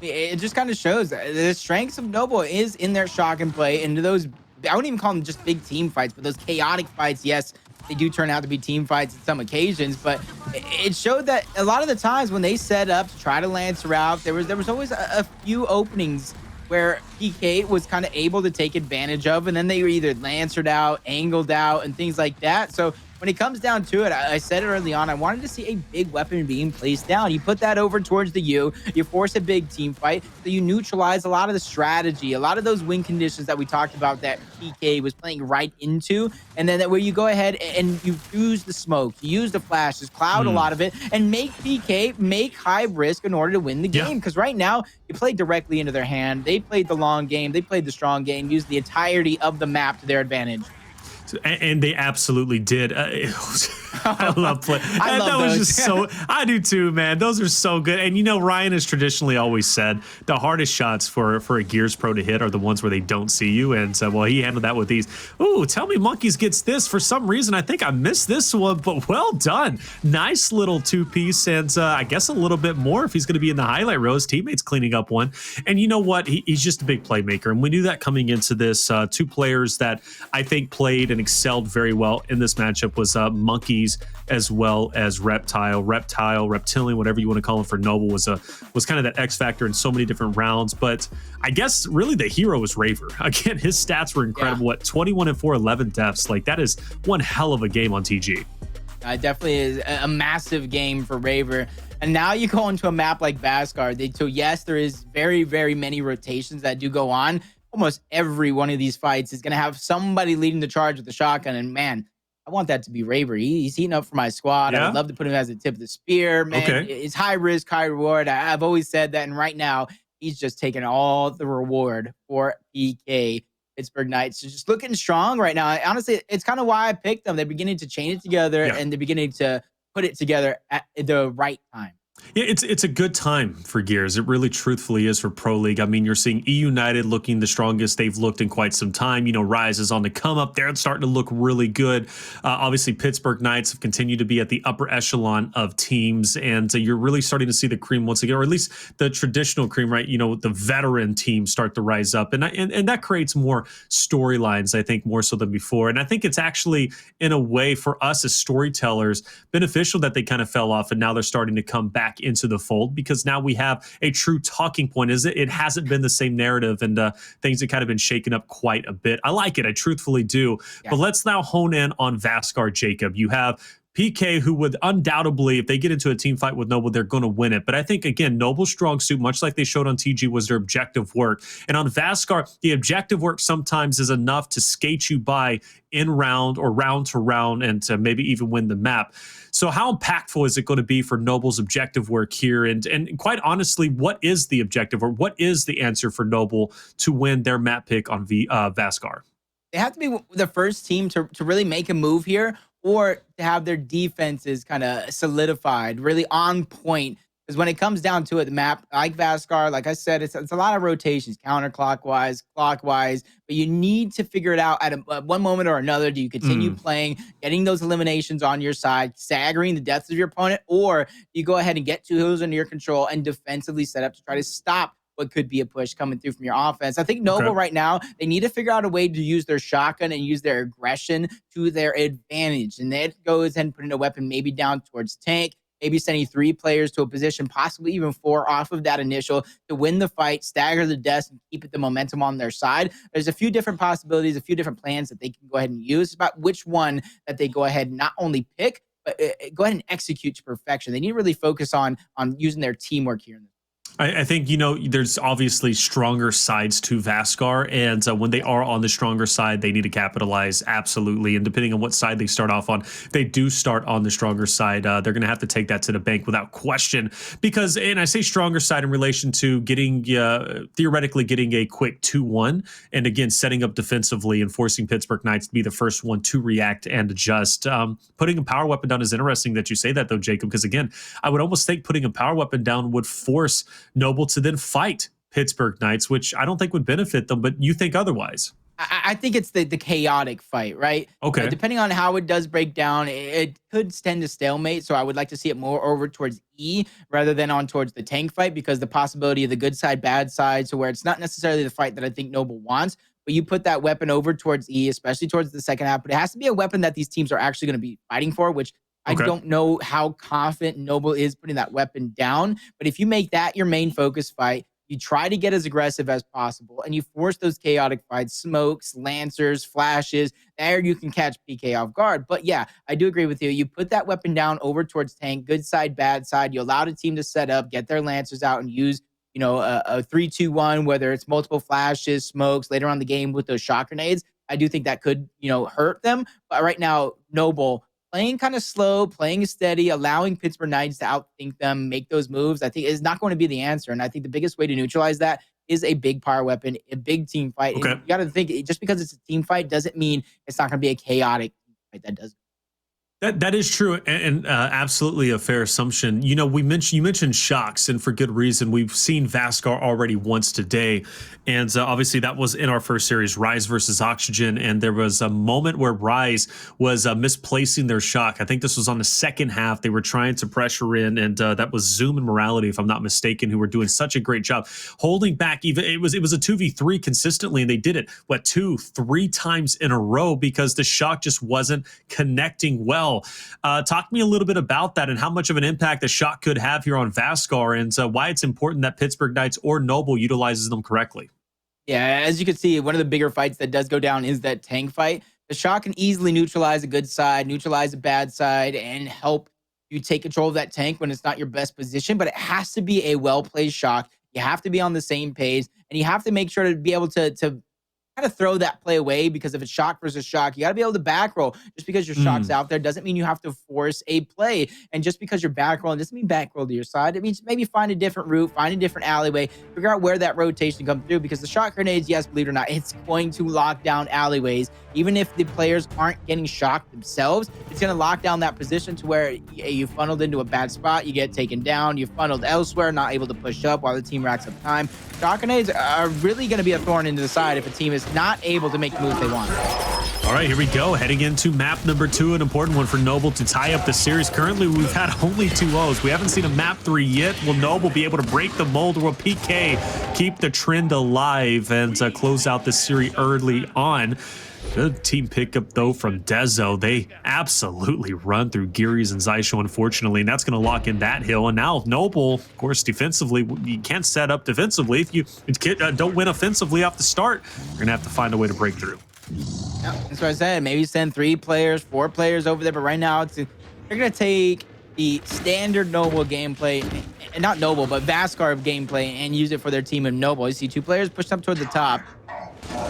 It just kind of shows that the strengths of Noble is in their shock and play into those, I wouldn't even call them just big team fights, but those chaotic fights. Yes, they do turn out to be team fights at some occasions, but it showed that a lot of the times when they set up to try to lance route, there was always a few openings where PK was kind of able to take advantage of, and then they were either lancered out, angled out, and things like that. So when it comes down to it, I said it early on, I wanted to see a big weapon being placed down. You put that over towards the U, you force a big team fight, so you neutralize a lot of the strategy, a lot of those win conditions that we talked about that PK was playing right into, and then that where you go ahead and you use the smoke, you use the flashes, cloud a lot of it, and make PK make high risk in order to win the game. Because right now, you play directly into their hand. They played the long game, they played the strong game, used the entirety of the map to their advantage. And they absolutely did. I love play. I love that those. was just so. I do too, man. Those are so good. And you know, Ryan has traditionally always said the hardest shots for a Gears pro to hit are the ones where they don't see you. And so, well, he handled that with these. Ooh, tell me, Monkyz gets this. For some reason, I think I missed this one, but well done. Nice little 2-piece, and I guess a little bit more if he's going to be in the highlight row. His teammates cleaning up one. And you know what? He's just a big playmaker, and we knew that coming into this. 2 players that I think played and excelled very well in this matchup was Monkyz as well as Reptilian, whatever you want to call him for Noble, was kind of that X factor in so many different rounds. But I guess really the hero was Raver. Again, his stats were incredible. What, 21 and 4, 11 deaths. Like, that is one hell of a game on TG. Definitely is a massive game for Raver. And now you go into a map like Vasgar. So yes, there is very, very many rotations that do go on. Almost every one of these fights is going to have somebody leading the charge with the shotgun. And man, I want that to be Raver. He's heating up for my squad. I would love to put him as the tip of the spear, man. It's high risk, high reward. I've always said that. And right now, he's just taking all the reward for PK. Pittsburgh Knights just looking strong right now. Honestly, it's kind of why I picked them. They're beginning to chain it together and they're beginning to put it together at the right time. Yeah, it's a good time for Gears. It really truthfully is for Pro League. I mean, you're seeing E United looking the strongest they've looked in quite some time. You know, Rise is on the come up. They're starting to look really good. Obviously, Pittsburgh Knights have continued to be at the upper echelon of teams, and you're really starting to see the cream once again, or at least the traditional cream, right? You know, the veteran teams start to rise up, and that creates more storylines, I think, more so than before. And I think it's actually, in a way, for us as storytellers, beneficial that they kind of fell off and now they're starting to come back into the fold, because now we have a true talking point. Is it hasn't been the same narrative, and things have kind of been shaken up quite a bit. I like it, I truthfully do. Yeah. But let's now hone in on Vasgar. Jacob, you have PK, who would undoubtedly, if they get into a team fight with Noble, they're going to win it. But I think, again, Noble's strong suit, much like they showed on TG, was their objective work. And on Vasgar, the objective work sometimes is enough to skate you by in round or round to round, and to maybe even win the map. So how impactful is it going to be for Noble's objective work here? And quite honestly, what is the objective, or what is the answer for Noble to win their map pick on Vasgar? They have to be the first team to really make a move here, or to have their defenses kind of solidified, really on point. Because when it comes down to it, the map, like Vasgar, like I said, it's a lot of rotations, counterclockwise, clockwise, but you need to figure it out at one moment or another. Do you continue playing, getting those eliminations on your side, staggering the deaths of your opponent, or do you go ahead and get two hills under your control and defensively set up to try to stop what could be a push coming through from your offense? I think Noble right now, they need to figure out a way to use their shotgun and use their aggression to their advantage. And that goes and putting a weapon maybe down towards tank, maybe sending 3 players to a position, possibly even 4 off of that initial to win the fight, stagger the deaths, and keep the momentum on their side. There's a few different possibilities, a few different plans that they can go ahead and use. It's about which one that they go ahead and not only pick, but go ahead and execute to perfection. They need to really focus on using their teamwork here. I think, you know, there's obviously stronger sides to Vasgar, and when they are on the stronger side, they need to capitalize, absolutely. And depending on what side they start off on, they do start on the stronger side. They're going to have to take that to the bank without question, because, and I say stronger side in relation to getting, theoretically getting a quick 2-1, and again, setting up defensively and forcing Pittsburgh Knights to be the first one to react and adjust. Putting a power weapon down is interesting that you say that, though, Jacob, because again, I would almost think putting a power weapon down would force Noble to then fight Pittsburgh Knights, which I don't think would benefit them, but you think otherwise. I think it's the chaotic fight, right? Okay. Depending on how it does break down, it could tend to stalemate. So I would like to see it more over towards E rather than on towards the tank fight, because the possibility of the good side, bad side, so where it's not necessarily the fight that I think Noble wants, but you put that weapon over towards E, especially towards the second half. But it has to be a weapon that these teams are actually going to be fighting for, which I don't know how confident Noble is putting that weapon down. But if you make that your main focus fight, you try to get as aggressive as possible, and you force those chaotic fights, smokes, lancers, flashes, there you can catch PK off guard. But yeah, I do agree with you. You put that weapon down over towards tank, good side, bad side. You allow the team to set up, get their lancers out, and use, you know, a 3-2-1, whether it's multiple flashes, smokes, later on in the game with those shot grenades. I do think that could, you know, hurt them. But right now, Noble playing kind of slow, playing steady, allowing Pittsburgh Knights to outthink them, make those moves, I think is not going to be the answer. And I think the biggest way to neutralize that is a big power weapon, a big team fight. And you got to think, just because it's a team fight doesn't mean it's not going to be a chaotic fight. That does. That is true, and absolutely a fair assumption. You know, you mentioned shocks, and for good reason. We've seen Vasgar already once today, and obviously that was in our first series, Rise versus Oxygen, and there was a moment where Rise was misplacing their shock. I think this was on the second half. They were trying to pressure in, and that was Zoom and Morality, if I'm not mistaken, who were doing such a great job holding back. Even it was a 2v3 consistently, and they did it 2-3 times in a row because the shock just wasn't connecting well. Talk to me a little bit about that and how much of an impact the shot could have here on Vasgar, and why it's important that Pittsburgh Knights or Noble utilizes them correctly. Yeah, as you can see, one of the bigger fights that does go down is that tank fight. The shot can easily neutralize a good side, neutralize a bad side, and help you take control of that tank when it's not your best position. But it has to be a well-placed shock. You have to be on the same page, and you have to make sure to be able to kind kind of throw that play away, because if it's shock versus shock, you got to be able to back roll. Just because your shock's out there doesn't mean you have to force a play. And just because you're back rolling doesn't mean back roll to your side. It means maybe find a different route, find a different alleyway, figure out where that rotation comes through, because the shot grenades, yes, believe it or not, it's going to lock down alleyways. Even if the players aren't getting shocked themselves, it's going to lock down that position to where you funneled into a bad spot, you get taken down, you funneled elsewhere, not able to push up while the team racks up time. Shot grenades are really going to be a thorn into the side if a team is not able to make the moves they want. All right, here we go. Heading into map number 2, an important one for Noble to tie up the series. Currently, we've had only 2-0s. We haven't seen a map 3 yet. Will Noble be able to break the mold, or will PK keep the trend alive and close out the series early on? Good team pickup, though, from Dezo. They absolutely run through Gearries and Xysho, unfortunately, and that's going to lock in that hill. And now Noble, of course, defensively, you can't set up defensively. If you don't win offensively off the start, you're going to have to find a way to break through. Yeah, that's what I said. Maybe send 3 players, 4 players over there, but right now they're going to take the standard Noble gameplay, and not Noble, but Vasgar gameplay, and use it for their team of Noble. You see 2 players pushed up toward the top.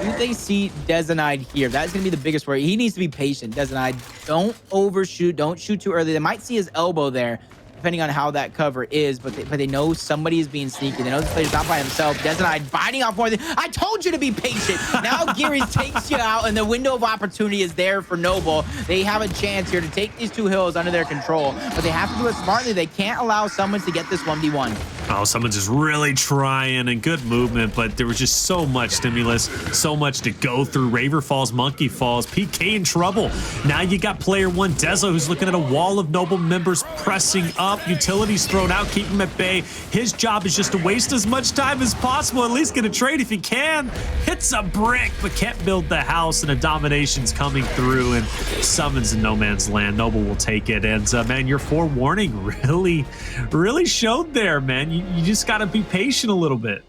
Do they see Dezo here? That's going to be the biggest worry. He needs to be patient. Dezo, don't overshoot. Don't shoot too early. They might see his elbow there, depending on how that cover is, but they know somebody is being sneaky. They know this player's not by himself. Dezo biting off more than... I told you to be patient. Now Gearries takes you out, and the window of opportunity is there for Noble. They have a chance here to take these 2 hills under their control, but they have to do it smartly. They can't allow Sumuns to get this 1v1. Oh, Sumuns is really trying, and good movement, but there was just so much stimulus, so much to go through. Raver falls, Monkyz falls, PK in trouble. Now you got player 1, Dezo, who's looking at a wall of Noble members pressing up. Utilities thrown out, keep him at bay. His job is just to waste as much time as possible, at least get a trade if he can. Hits a brick, but can't build the house, and a domination's coming through, and Sumuns in no man's land. Noble will take it, and man, your forewarning really showed there, man. You just got to be patient a little bit.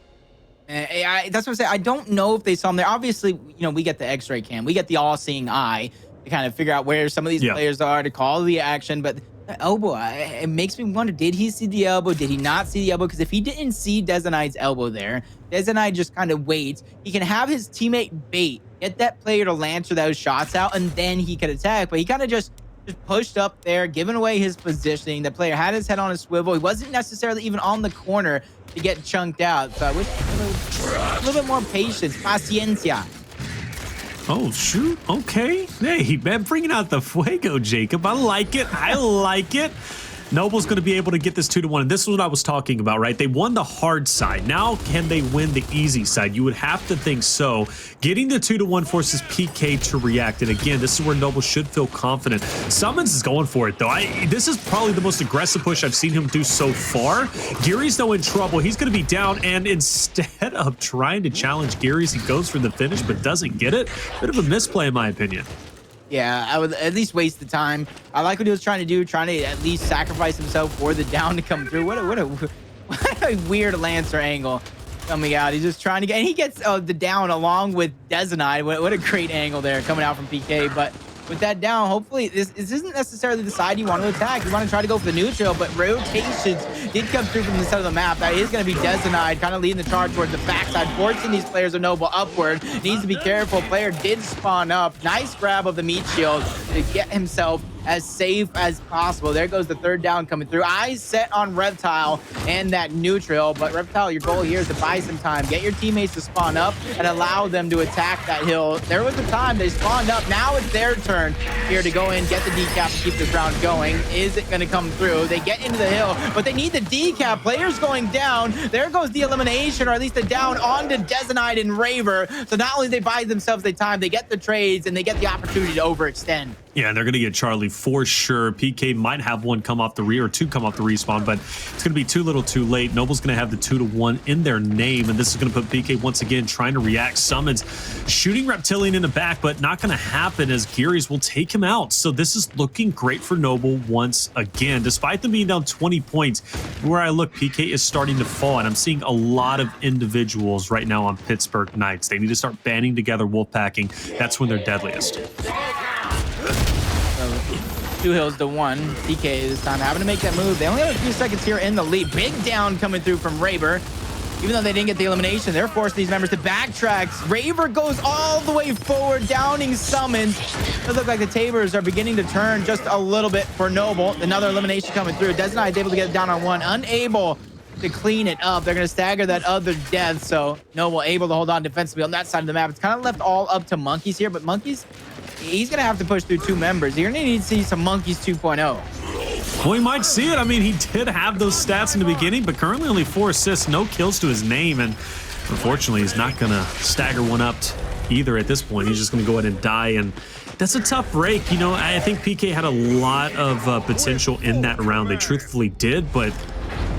That's what I'm saying. I don't know if they saw him there. Obviously, we get the X-ray cam. We get the all-seeing eye to kind of figure out where some of these players are, to call the action. But the elbow, it makes me wonder, did he see the elbow? Did he not see the elbow? Because if he didn't see Dezo's elbow there, Dezo just kind of waits. He can have his teammate bait, get that player to Lancer those shots out, and then he can attack. But he kind of just pushed up there, giving away his positioning. The player had his head on a swivel. He wasn't necessarily even on the corner to get chunked out. So I wish a little bit more patience. Paciencia. Oh, shoot. Okay. Hey, man, bringing out the fuego, Jacob. I like it. I like it. Noble's going to be able to get this 2-1. And this is what I was talking about, right? They won the hard side. Now, can they win the easy side? You would have to think so. Getting the 2-1 forces PK to react. And again, this is where Noble should feel confident. Sumuns is going for it, though. This is probably the most aggressive push I've seen him do so far. Gearries, though, in trouble. He's going to be down. And instead of trying to challenge Gearries, he goes for the finish, but doesn't get it. Bit of a misplay, in my opinion. Yeah, I would at least waste the time. I like what he was trying to do, trying to at least sacrifice himself for the down to come through. What a weird Lancer angle coming out. He's just trying to get, and he gets the down along with Dezo. What a great angle there coming out from PK. But with that down, hopefully this isn't necessarily the side you want to attack. You want to try to go for the neutral, but rotations did come through from the side of the map. That is going to be Dezo kind of leading the charge towards the backside, forcing these players of Noble upward. Needs to be careful. Player did spawn up. Nice grab of the meat shield to get himself as safe as possible. There goes the 3rd down coming through. Eyes set on Reptile and that neutral, but Reptile, your goal here is to buy some time. Get your teammates to spawn up and allow them to attack that hill. There was a time they spawned up. Now it's their turn here to go in, get the decap, and keep this round going. Is it going to come through? They get into the hill, but they need the decap. Players going down. There goes the elimination, or at least the down onto Dezo and Raver. So not only they buy themselves the time, they get the trades, and they get the opportunity to overextend. Yeah, they're going to get Charlie for sure. PK might have one come off the or 2 come off the respawn, but it's going to be too little too late. Noble's going to have the 2-1 in their name, and this is going to put PK once again trying to react. Sumuns shooting Reptilian in the back, but not going to happen as Gearries will take him out. So this is looking great for Noble once again. Despite them being down 20 points, where I look, PK is starting to fall, and I'm seeing a lot of individuals right now on Pittsburgh Knights. They need to start banding together, wolfpacking. That's when they're deadliest. 2 hills to 1. PK this time having to make that move. They only have a few seconds here in the lead. Big down coming through from Raver. Even though they didn't get the elimination, they're forcing these members to backtrack. Raver goes all the way forward, downing Sumuns. It looks like the tables are beginning to turn just a little bit for Noble. Another elimination coming through. Dezo is able to get it down on one, unable to clean it up. They're going to stagger that other death, so Noble able to hold on defensively on that side of the map. It's kind of left all up to Monkyz here, but Monkyz, he's going to have to push through 2 members. You're going to need to see some Monkyz 2.0. Well, we might see it. I mean, he did have those stats in the beginning, but currently only 4 assists, no kills to his name, and unfortunately, he's not going to stagger one up either at this point. He's just going to go ahead and die, and that's a tough break. You know, I think PK had a lot of potential in that round. They truthfully did, but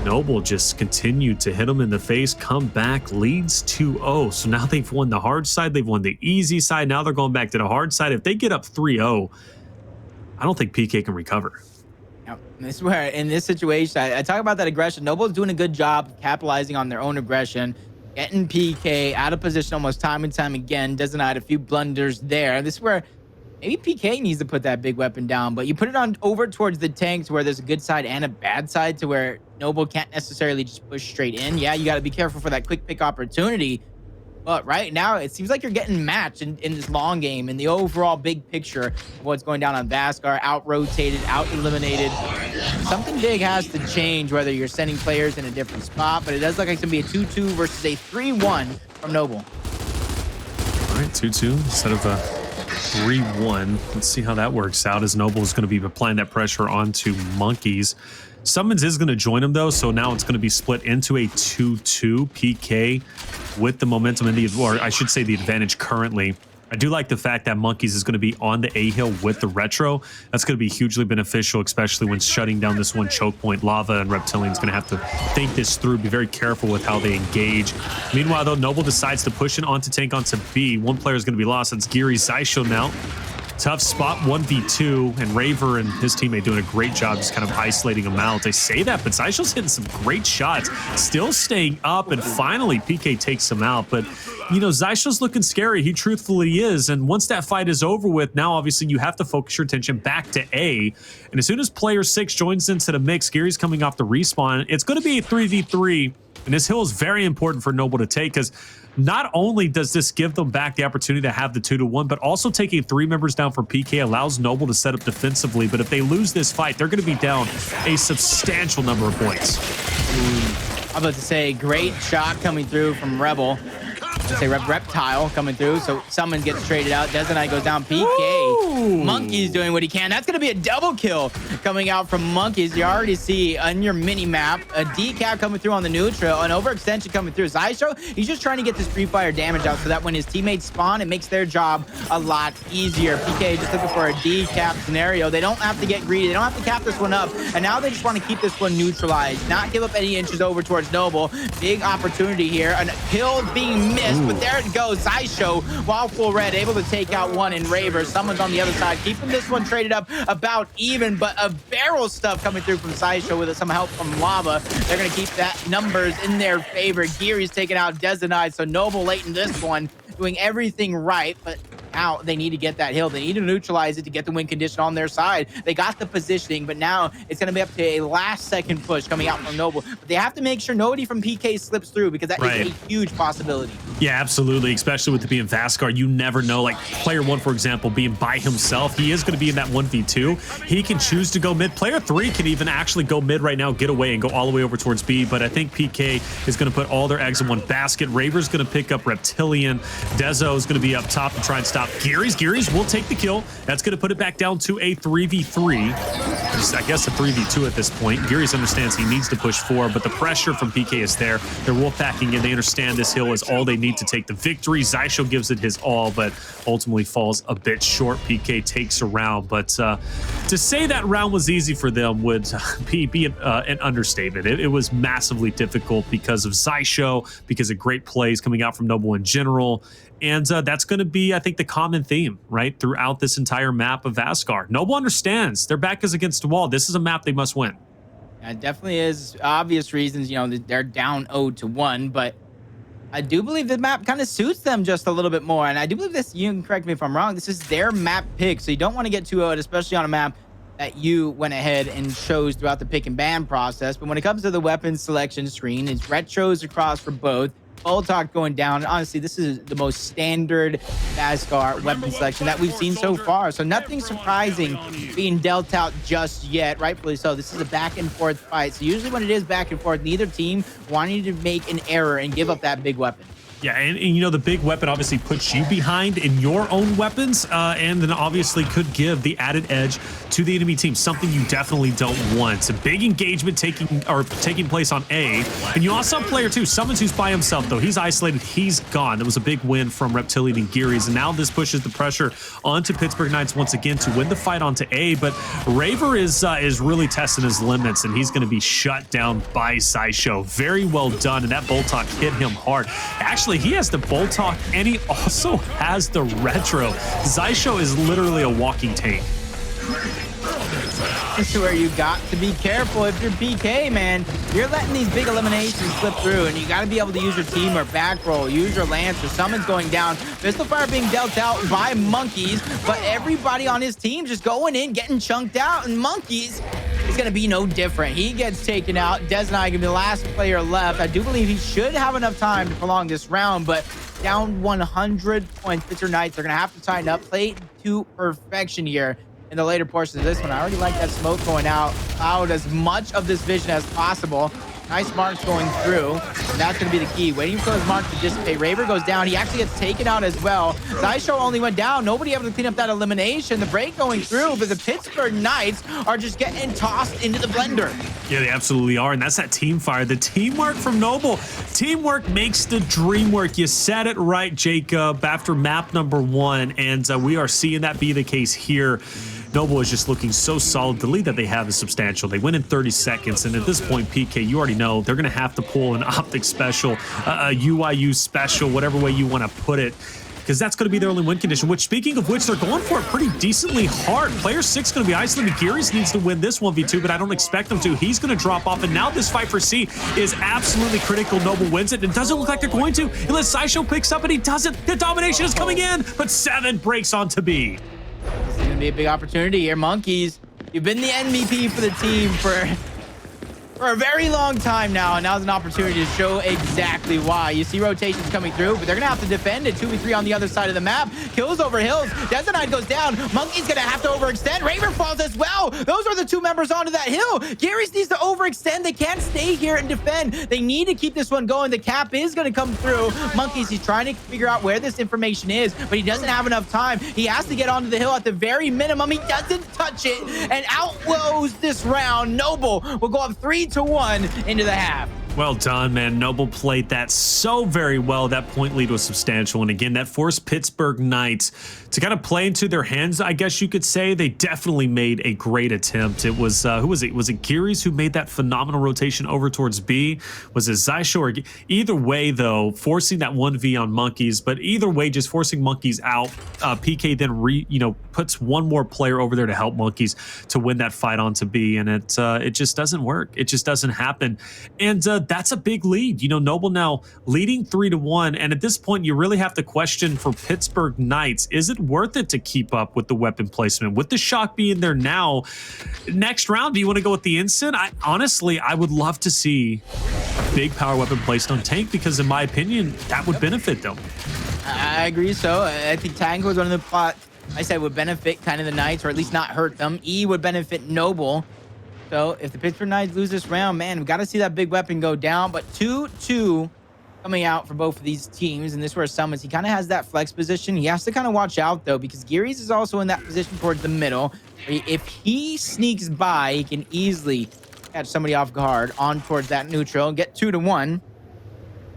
Noble just continued to hit him in the face, come back, leads 2-0. So now they've won the hard side, they've won the easy side. Now they're going back to the hard side. If they get up 3-0, I don't think PK can recover. Now, this is where, in this situation, I talk about that aggression. Noble's doing a good job capitalizing on their own aggression, getting PK out of position almost time and time again. Doesn't hide a few blunders there. This is where maybe PK needs to put that big weapon down, but you put it on over towards the tanks where there's a good side and a bad side to where Noble can't necessarily just push straight in. Yeah, you got to be careful for that quick pick opportunity. But right now, it seems like you're getting matched in this long game in the overall big picture of what's going down on Vasgar, out-rotated, out-eliminated. Something big has to change, whether you're sending players in a different spot, but it does look like it's going to be a 2-2 versus a 3-1 from Noble. All right, 2-2 instead of a 3-1. Let's see how that works out, as Noble is going to be applying that pressure onto Monkyz. Sumuns is going to join him, though, so now it's going to be split into a 2-2. PK with the momentum and or I should say the advantage currently. I do like the fact that Monkyz is going to be on the A hill with the retro. That's going to be hugely beneficial, especially when shutting down this one choke point. Lava and Reptilian is going to have to think this through, be very careful with how they engage. Meanwhile, though, Noble decides to push it onto tank onto B. One player is going to be lost. That's Gearries. Xysho now. Tough spot, 1v2, and Raver and his teammate doing a great job just kind of isolating him out. They say that, but Xysho's hitting some great shots, still staying up, and finally PK takes him out. But, you know, Xysho's looking scary. He truthfully is, and once that fight is over with, now obviously you have to focus your attention back to A, and as soon as player 6 joins into the mix, Gearries coming off the respawn, it's going to be a 3v3, and this hill is very important for Noble to take, because not only does this give them back the opportunity to have the 2-1, but also taking 3 members down for PK allows Noble to set up defensively. But if they lose this fight, they're going to be down a substantial number of points. I'm about to say, great shot coming through from Rebel. Let's say Reptile coming through, so someone gets traded out. Dezo goes down. PK. Ooh. Monkyz doing what he can. That's going to be a double kill coming out from Monkyz. You already see on your mini map a decap coming through on the neutral, an overextension coming through. Xysho, he's just trying to get this free fire damage out so that when his teammates spawn, it makes their job a lot easier. PK just looking for a decap scenario. They don't have to get greedy. They don't have to cap this one up. And now they just want to keep this one neutralized, not give up any inches over towards Noble. Big opportunity here. A kill being missed. But there it goes. Xysho, while full red, able to take out one in Raver. Someone's on the other side, keeping this one traded up about even, but a barrel stuff coming through from Xysho with some help from Lava. They're going to keep that numbers in their favor. Gearries taking out Dezo, so Noble late in this one, doing everything right, but now they need to get that hill. They need to neutralize it to get the win condition on their side. They got the positioning, but now it's going to be up to a last-second push coming out from Noble. But they have to make sure nobody from PK slips through, because that is a huge possibility. Yeah, absolutely, especially with it being Vasgar. You never know, like player 1, for example, being by himself, he is going to be in that 1v2. He can choose to go mid. Player 3 can even actually go mid right now, get away, and go all the way over towards B, but I think PK is going to put all their eggs in one basket. Raver's going to pick up Reptilian. Dezo is going to be up top and try and stop Gearries. Gearries will take the kill. That's going to put it back down to a 3v3. Just, I guess a 3v2 at this point. Gearries understands he needs to push 4, but the pressure from PK is there. They're wolfpacking in. They understand this hill is all they need to take the victory. Xysho gives it his all, but ultimately falls a bit short. PK takes a round, but to say that round was easy for them would be an understatement. It was massively difficult because of Xysho, because of great plays coming out from Noble in general. And that's going to be, I think, the common theme, right, throughout this entire map of Vasgar. Noble understands their back is against the wall. This is a map they must win. It definitely is. Obvious reasons, you know, they're down 0-1, but I do believe the map kind of suits them just a little bit more. And I do believe this, you can correct me if I'm wrong, this is their map pick. So you don't want to get too out, especially on a map that you went ahead and chose throughout the pick and ban process. But when it comes to the weapon selection screen, it's retros across for both. Boltok going down. And honestly, this is the most standard Vasgar weapon selection that we've seen so far. So nothing surprising being dealt out just yet. Rightfully so. This is a back and forth fight. So usually when it is back and forth, neither team wanting to make an error and give up that big weapon. Yeah, and you know, the big weapon obviously puts you behind in your own weapons, and then obviously could give the added edge to the enemy team, something you definitely don't want. It's a big engagement taking place on A, and you also have player 2, Sumuns, who's by himself, though. He's isolated, he's gone. That was a big win from Reptilian and Gearries, and now this pushes the pressure onto Pittsburgh Knights once again to win the fight onto A, but Raver is really testing his limits, and he's going to be shut down by Xysho. Very well done, and that Boltok hit him hard. Actually, he has the Boltok, and he also has the retro. Xysho is literally a walking tank. This is where you got to be careful. If you're PK, man, you're letting these big eliminations slip through, and you got to be able to use your team or back roll, use your Lancer. Summon's going down. Pistol Fire being dealt out by Monkyz, but everybody on his team just going in, getting chunked out, and Monkyz is going to be no different. He gets taken out. Dezo going to be the last player left. I do believe he should have enough time to prolong this round, but down 100 points. Pittsburgh Knights are going to have to tighten up, play to perfection here in the later portions of this one. I already like that smoke going out as much of this vision as possible. Nice marks going through, and that's going to be the key. Waiting for those marks to dissipate. Raver goes down. He actually gets taken out as well. Xysho only went down. Nobody able to clean up that elimination. The break going through, but the Pittsburgh Knights are just getting tossed into the blender. Yeah, they absolutely are, and that's that team fire. The teamwork from Noble. Teamwork makes the dream work. You said it right, Jacob, after map number 1, and we are seeing that be the case here. Noble is just looking so solid. The lead that they have is substantial. They win in 30 seconds, and at this point, PK, you already know they're going to have to pull an optic special, a UIU special, whatever way you want to put it, because that's going to be their only win condition, which, speaking of which, they're going for it pretty decently hard. Player 6 going to be isolated. Gearries needs to win this 1v2, but I don't expect them to. He's going to drop off, and now this fight for C is absolutely critical. Noble wins it. It doesn't look like they're going to, unless Xysho picks up, and he doesn't. The domination is coming in, but 7 breaks onto B. This is going to be a big opportunity here. Monkyz, you've been the MVP for the team for a very long time now, and now's an opportunity to show exactly why. You see rotations coming through, but they're gonna have to defend it. 2v3 on the other side of the map. Kills over hills. Dezo goes down. Monkyz gonna have to overextend. Raver falls as well. Those are the 2 members onto that hill. Gearries needs to overextend. They can't stay here and defend. They need to keep this one going. The cap is gonna come through. Monkyz, he's trying to figure out where this information is, but he doesn't have enough time. He has to get onto the hill at the very minimum. He doesn't touch it, and outwoes this round. Noble will go up 3-1 into the half. Well done, man. Noble played that so very well. That point lead was substantial. And again, that forced Pittsburgh Knights to kind of play into their hands, I guess you could say. They definitely made a great attempt. It was, who was it? Was it Gearries who made that phenomenal rotation over towards B? Was it Xysho? Or either way, though, forcing that 1v on Monkyz, but either way, just forcing Monkyz out. PK then puts one more player over there to help Monkyz to win that fight onto B, and it just doesn't work. It just doesn't happen. And that's a big lead. You know, Noble now leading 3-1, and at this point, you really have to question for Pittsburgh Knights, is it worth it to keep up with the weapon placement? With the shock being there now, next round, do you want to go with the instant? Honestly, I would love to see a big power weapon placed on tank, because in my opinion, that would benefit them. I agree. So I think Tango is one of the plot I said would benefit kind of the Knights, or at least not hurt them. E would benefit Noble. So if the Pittsburgh Knights lose this round, man, we got to see that big weapon go down. But 2-2 coming out for both of these teams, and this is where Sumuns, he kind of has that flex position. He has to kind of watch out, though, because Gearries is also in that position towards the middle. If he sneaks by, he can easily catch somebody off guard on towards that neutral and get 2-1.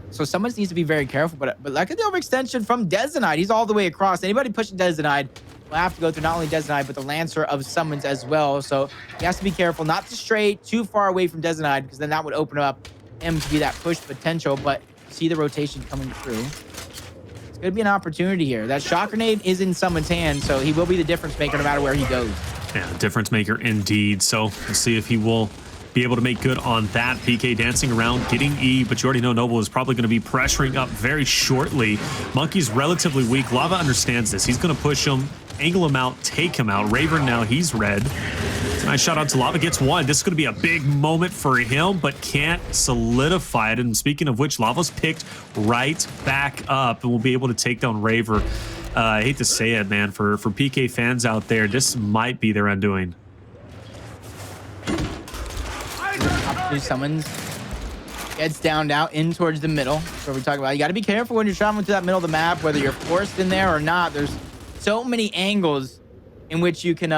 So Sumuns needs to be very careful. But look at the overextension from Dezo. He's all the way across. Anybody pushing Dezo will have to go through not only Dezo, but the Lancer of Sumuns as well. So he has to be careful not to stray too far away from Dezo, because then that would open up him to be that push potential. But see the rotation coming through. It's going to be an opportunity here. That shock grenade is in Sumuns' hand, so he will be the difference maker no matter where he goes. Yeah, difference maker indeed. So let's see if he will be able to make good on that. PK dancing around, getting E, but you already know Noble is probably going to be pressuring up very shortly. Monkyz relatively weak. Lava understands this. He's going to push him, angle him out, take him out. Raver now, he's red. Nice shot onto Lava, gets one. This is going to be a big moment for him, but can't solidify it. And speaking of which, Lava's picked right back up and will be able to take down Raver. I hate to say it, man. For PK fans out there, this might be their undoing. Sumuns gets downed out in towards the middle. So we talk about you got to be careful when you're traveling to that middle of the map, whether you're forced in there or not. There's so many angles in which you can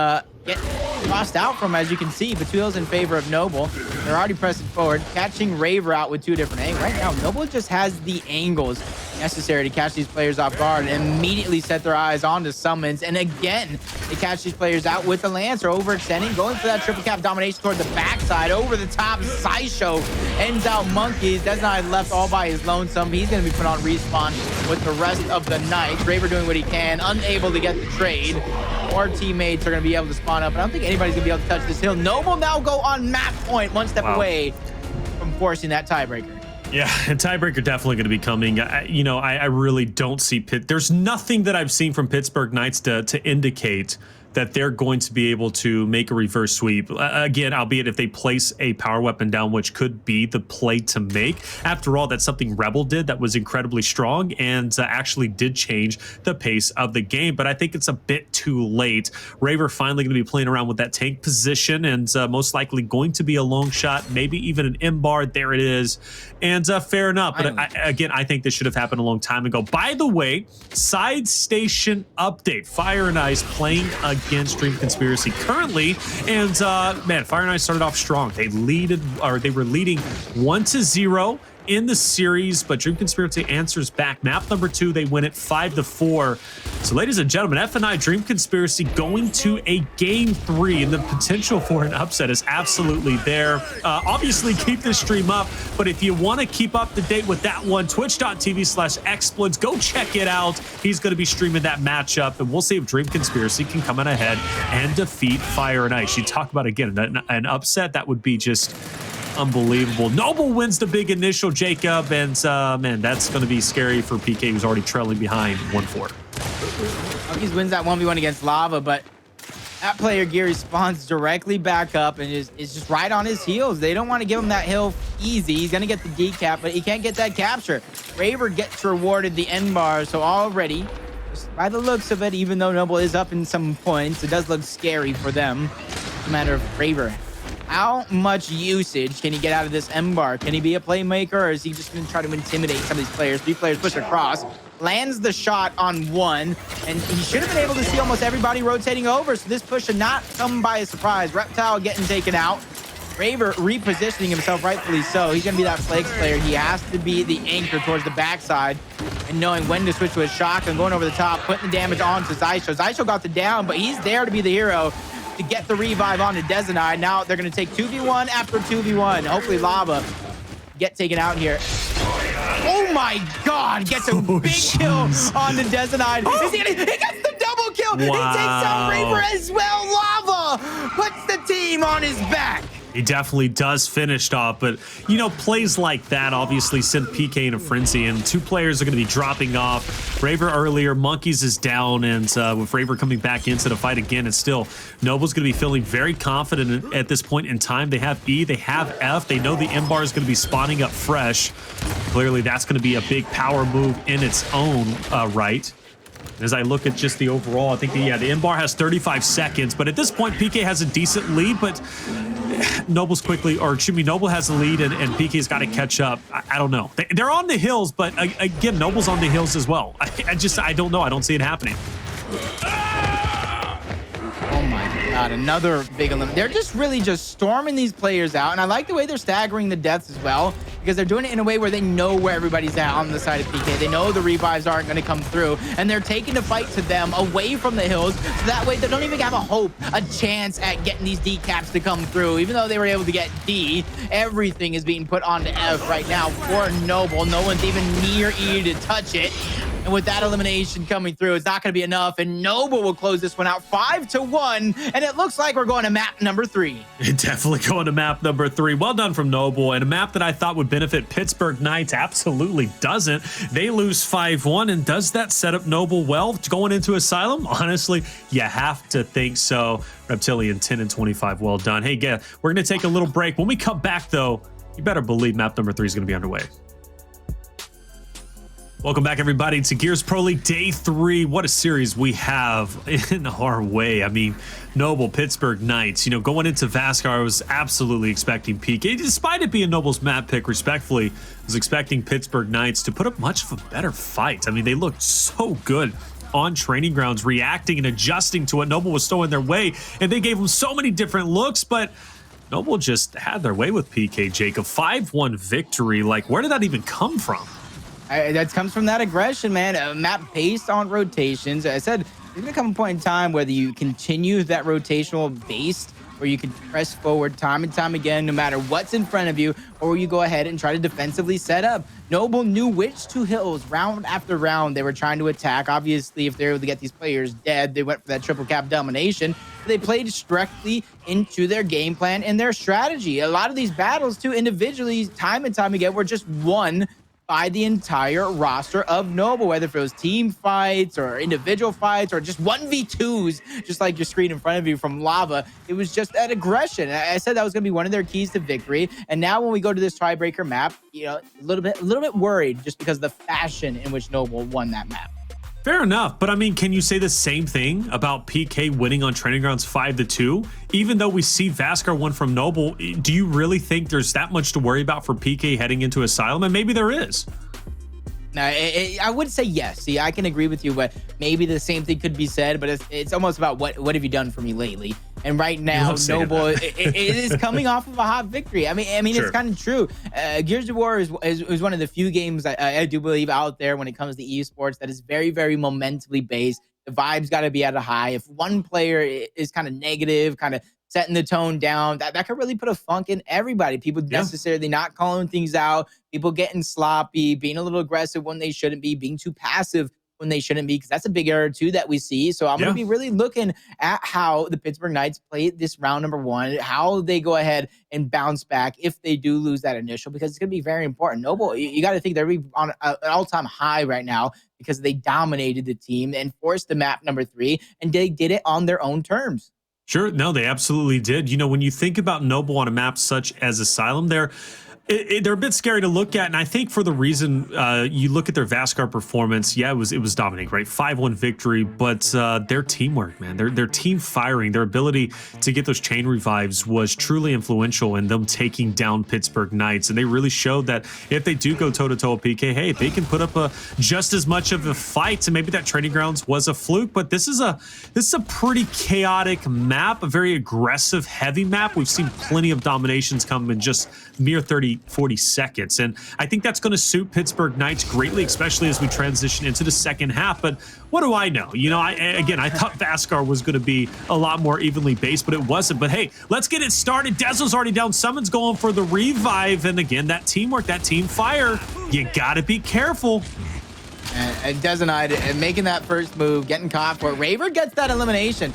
get crossed out from, as you can see. But 2 hills in favor of Noble. They're already pressing forward, catching Raver out with 2 different angles. Right now, Noble just has the angles necessary to catch these players off guard and immediately set their eyes onto Sumuns. And again, they catch these players out with the Lancer, overextending, going for that triple cap domination toward the backside, over the top. Xysho ends out Monkyz. Dezo left all by his lonesome. He's going to be put on respawn with the rest of the night. Raver doing what he can, unable to get the trade. More teammates are going to be able to spawn up. I don't think anybody's going to be able to touch this hill. Noble now go on map point, 1 step away from forcing that tiebreaker. Yeah, and tiebreaker definitely going to be coming. I really don't see There's nothing that I've seen from Pittsburgh Knights to indicate that they're going to be able to make a reverse sweep. Again, albeit if they place a power weapon down, which could be the play to make. After all, that's something Rebel did that was incredibly strong and actually did change the pace of the game. But I think it's a bit too late. Raver finally going to be playing around with that tank position and most likely going to be a long shot, maybe even an M-bar. There it is. And fair enough. But again, I think this should have happened a long time ago. By the way, side station update. Fire and Ice playing against Dream Conspiracy currently, and man, Fire and Ice started off strong. They were leading 1-0 in the series, but Dream Conspiracy answers back. Map number 2, they win it 5-4. So, ladies and gentlemen, FNI Dream Conspiracy going to a game 3, and the potential for an upset is absolutely there. Obviously, keep this stream up, but if you want to keep up to date with that one, twitch.tv/exploits, go check it out. He's going to be streaming that matchup, and we'll see if Dream Conspiracy can come out ahead and defeat Fire and Ice. You talk about, again, an upset, that would be just unbelievable. Noble wins the big initial, Jacob, and man, that's going to be scary for PK, who's already trailing behind 1-4. Monkyz wins that 1v1 against Lava, but that player Gearries spawns directly back up and is just right on his heels. They don't want to give him that hill easy. He's going to get the decap, but he can't get that capture. Raver gets rewarded the end bar, so already, just by the looks of it, even though Noble is up in some points, it does look scary for them. It's a matter of Raver. How much usage can he get out of this M-bar? Can he be a playmaker, or is he just going to try to intimidate some of these players? 3 players push across, lands the shot on 1, and he should have been able to see almost everybody rotating over, so this push should not come by a surprise. Reptile getting taken out. Raver repositioning himself, rightfully so. He's going to be that flex player. He has to be the anchor towards the backside and knowing when to switch to his shotgun, going over the top, putting the damage on to Xysho. Xysho got the down, but he's there to be the hero to get the revive onto Dezo. Now they're going to take 2v1 after 2v1. Hopefully Lava get taken out here. Oh my God, gets a big kill on the Dezo. He gets the double kill. Wow. He takes out Raver as well. Lava puts the team on his back. He definitely does finish off, but plays like that obviously send PK in a frenzy, and 2 players are going to be dropping off. Raver earlier, Monkyz is down, and with Raver coming back into the fight again, it's still Noble's going to be feeling very confident at this point in time. They have E, they have F, they know the M-bar is going to be spawning up fresh. Clearly, that's going to be a big power move in its own right. As I look at just the overall, I think the M-bar has 35 seconds, but at this point, PK has a decent lead, but Noble has the lead, and PK's got to catch up. I don't know. They're on the hills, but again, Noble's on the hills as well. I don't know. I don't see it happening. Oh my God, another big elimination. They're just really storming these players out, and I like the way they're staggering the deaths as well, because they're doing it in a way where they know where everybody's at on the side of PK. They know the revives aren't going to come through, and they're taking the fight to them away from the hills, so that way they don't even have a chance at getting these decaps to come through. Even though they were able to get D, everything is being put onto F right now for Noble. No one's even near E to touch it. And with that elimination coming through, it's not going to be enough. And Noble will close this one out 5-1. And it looks like we're going to map number 3. Definitely going to map number 3. Well done from Noble. And a map that I thought would benefit Pittsburgh Knights absolutely doesn't. They lose 5-1. And does that set up Noble well going into Asylum? Honestly, you have to think so. Reptilian 10-25. Well done. Hey, we're going to take a little break. When we come back, though, you better believe map number 3 is going to be underway. Welcome back, everybody, to Gears Pro League Day 3. What a series we have in our way. I mean, Noble, Pittsburgh Knights. You know, going into Vasgar, I was absolutely expecting PK. Despite it being Noble's map pick, respectfully, I was expecting Pittsburgh Knights to put up much of a better fight. I mean, they looked so good on training grounds, reacting and adjusting to what Noble was throwing their way. And they gave them so many different looks, but Noble just had their way with PK, Jacob. 5-1 victory. Like, where did that even come from? That comes from that aggression, man. A map based on rotations. I said there's going to come a point in time whether you continue that rotational based or you can press forward time and time again, no matter what's in front of you, or you go ahead and try to defensively set up. Noble knew which 2 hills, round after round, they were trying to attack. Obviously, if they were able to get these players dead, they went for that triple cap domination. They played directly into their game plan and their strategy. A lot of these battles, too, individually, time and time again, were just won by the entire roster of Noble, whether if it was team fights or individual fights or just 1v2s, just like your screen in front of you from Lava. It was just that aggression. I said that was going to be one of their keys to victory. And now when we go to this tiebreaker map, you know, a little bit worried just because of the fashion in which Noble won that map. Fair enough, but I mean, can you say the same thing about PK winning on training grounds 5-2? Even though we see Vasgar won from Noble, do you really think there's that much to worry about for PK heading into Asylum? And maybe there is. No, I would say yes. See, I can agree with you, but maybe the same thing could be said. But it's almost about what have you done for me lately? And right now, Noble it is coming off of a hot victory. I mean, sure. It's kind of true. Gears of War is one of the few games I do believe out there when it comes to esports that is very, very momentumly based. The vibes got to be at a high. If one player is kind of negative, kind of setting the tone down, that could really put a funk in everybody. People necessarily not calling things out, people getting sloppy, being a little aggressive when they shouldn't be, being too passive when they shouldn't be, because that's a big error too that we see. So I'm going to be really looking at how the Pittsburgh Knights play this round number 1, how they go ahead and bounce back if they do lose that initial, because it's going to be very important. Noble, you got to think they're on an all-time high right now because they dominated the team and forced the map number 3, and they did it on their own terms. Sure. No, they absolutely did. You know, when you think about Noble on a map such as Asylum, they're a bit scary to look at, and I think for the reason you look at their Vasgar performance, it was dominating, right? 5-1 victory, but their teamwork, man, their team firing, their ability to get those chain revives was truly influential in them taking down Pittsburgh Knights, and they really showed that if they do go toe-to-toe with PK, hey, they can put up just as much of a fight, and maybe that training grounds was a fluke, but this is a pretty chaotic map, a very aggressive, heavy map. We've seen plenty of dominations come in just mere 40 seconds. And I think that's going to suit Pittsburgh Knights greatly, especially as we transition into the second half. But what do I know? You know, I thought Vasgar was going to be a lot more evenly based, but it wasn't. But hey, let's get it started. Dezo's already down. Sumuns going for the revive. And again, that teamwork, that team fire, you got to be careful. And Dezo and making that first move, getting caught for it. Raver gets that elimination.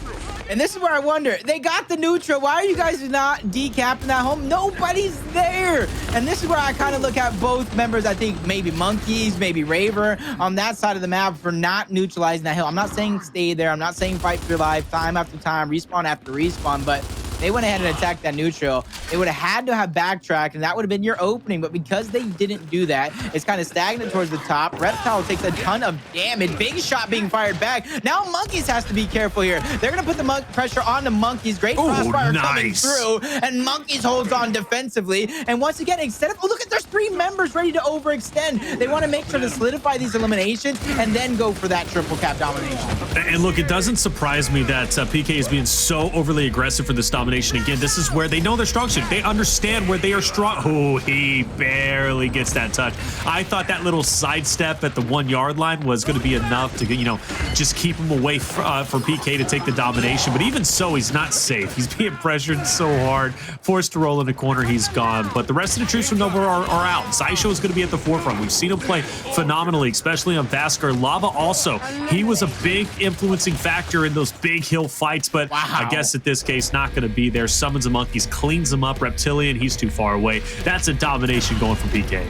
And this is where I wonder, they got the neutral. Why are you guys not decapping that home? Nobody's there. And this is where I kind of look at both members. I think maybe Monkyz, maybe Raver on that side of the map for not neutralizing that hill. I'm not saying stay there. I'm not saying fight for your life time after time, respawn after respawn, but they went ahead and attacked that neutral. They would have had to have backtracked, and that would have been your opening. But because they didn't do that, it's kind of stagnant towards the top. Reptile takes a ton of damage. Big shot being fired back. Now Monkyz has to be careful here. They're going to put the pressure on the Monkyz. Great crossfire coming through, and Monkyz holds on defensively. And once again, instead of, look at, there's 3 members ready to overextend. They want to make sure to solidify these eliminations and then go for that triple cap domination. And look, it doesn't surprise me that PK is being so overly aggressive for this domination domination again. This is where they know their strong suit. They understand where they are strong. Oh, he barely gets that touch. I thought that little sidestep at the 1 yard line was going to be enough to, you know, just keep him away for PK to take the domination. But even so, he's not safe. He's being pressured so hard, forced to roll in the corner. He's gone. But the rest of the troops from Nova are out. Xysho is going to be at the forefront. We've seen him play phenomenally, especially on Vasgar. Lava also, he was a big influencing factor in those big hill fights, but I guess at this case, not going to be there. Summons the Monkyz, cleans him up. Reptilian, he's too far away. That's a domination going from PK.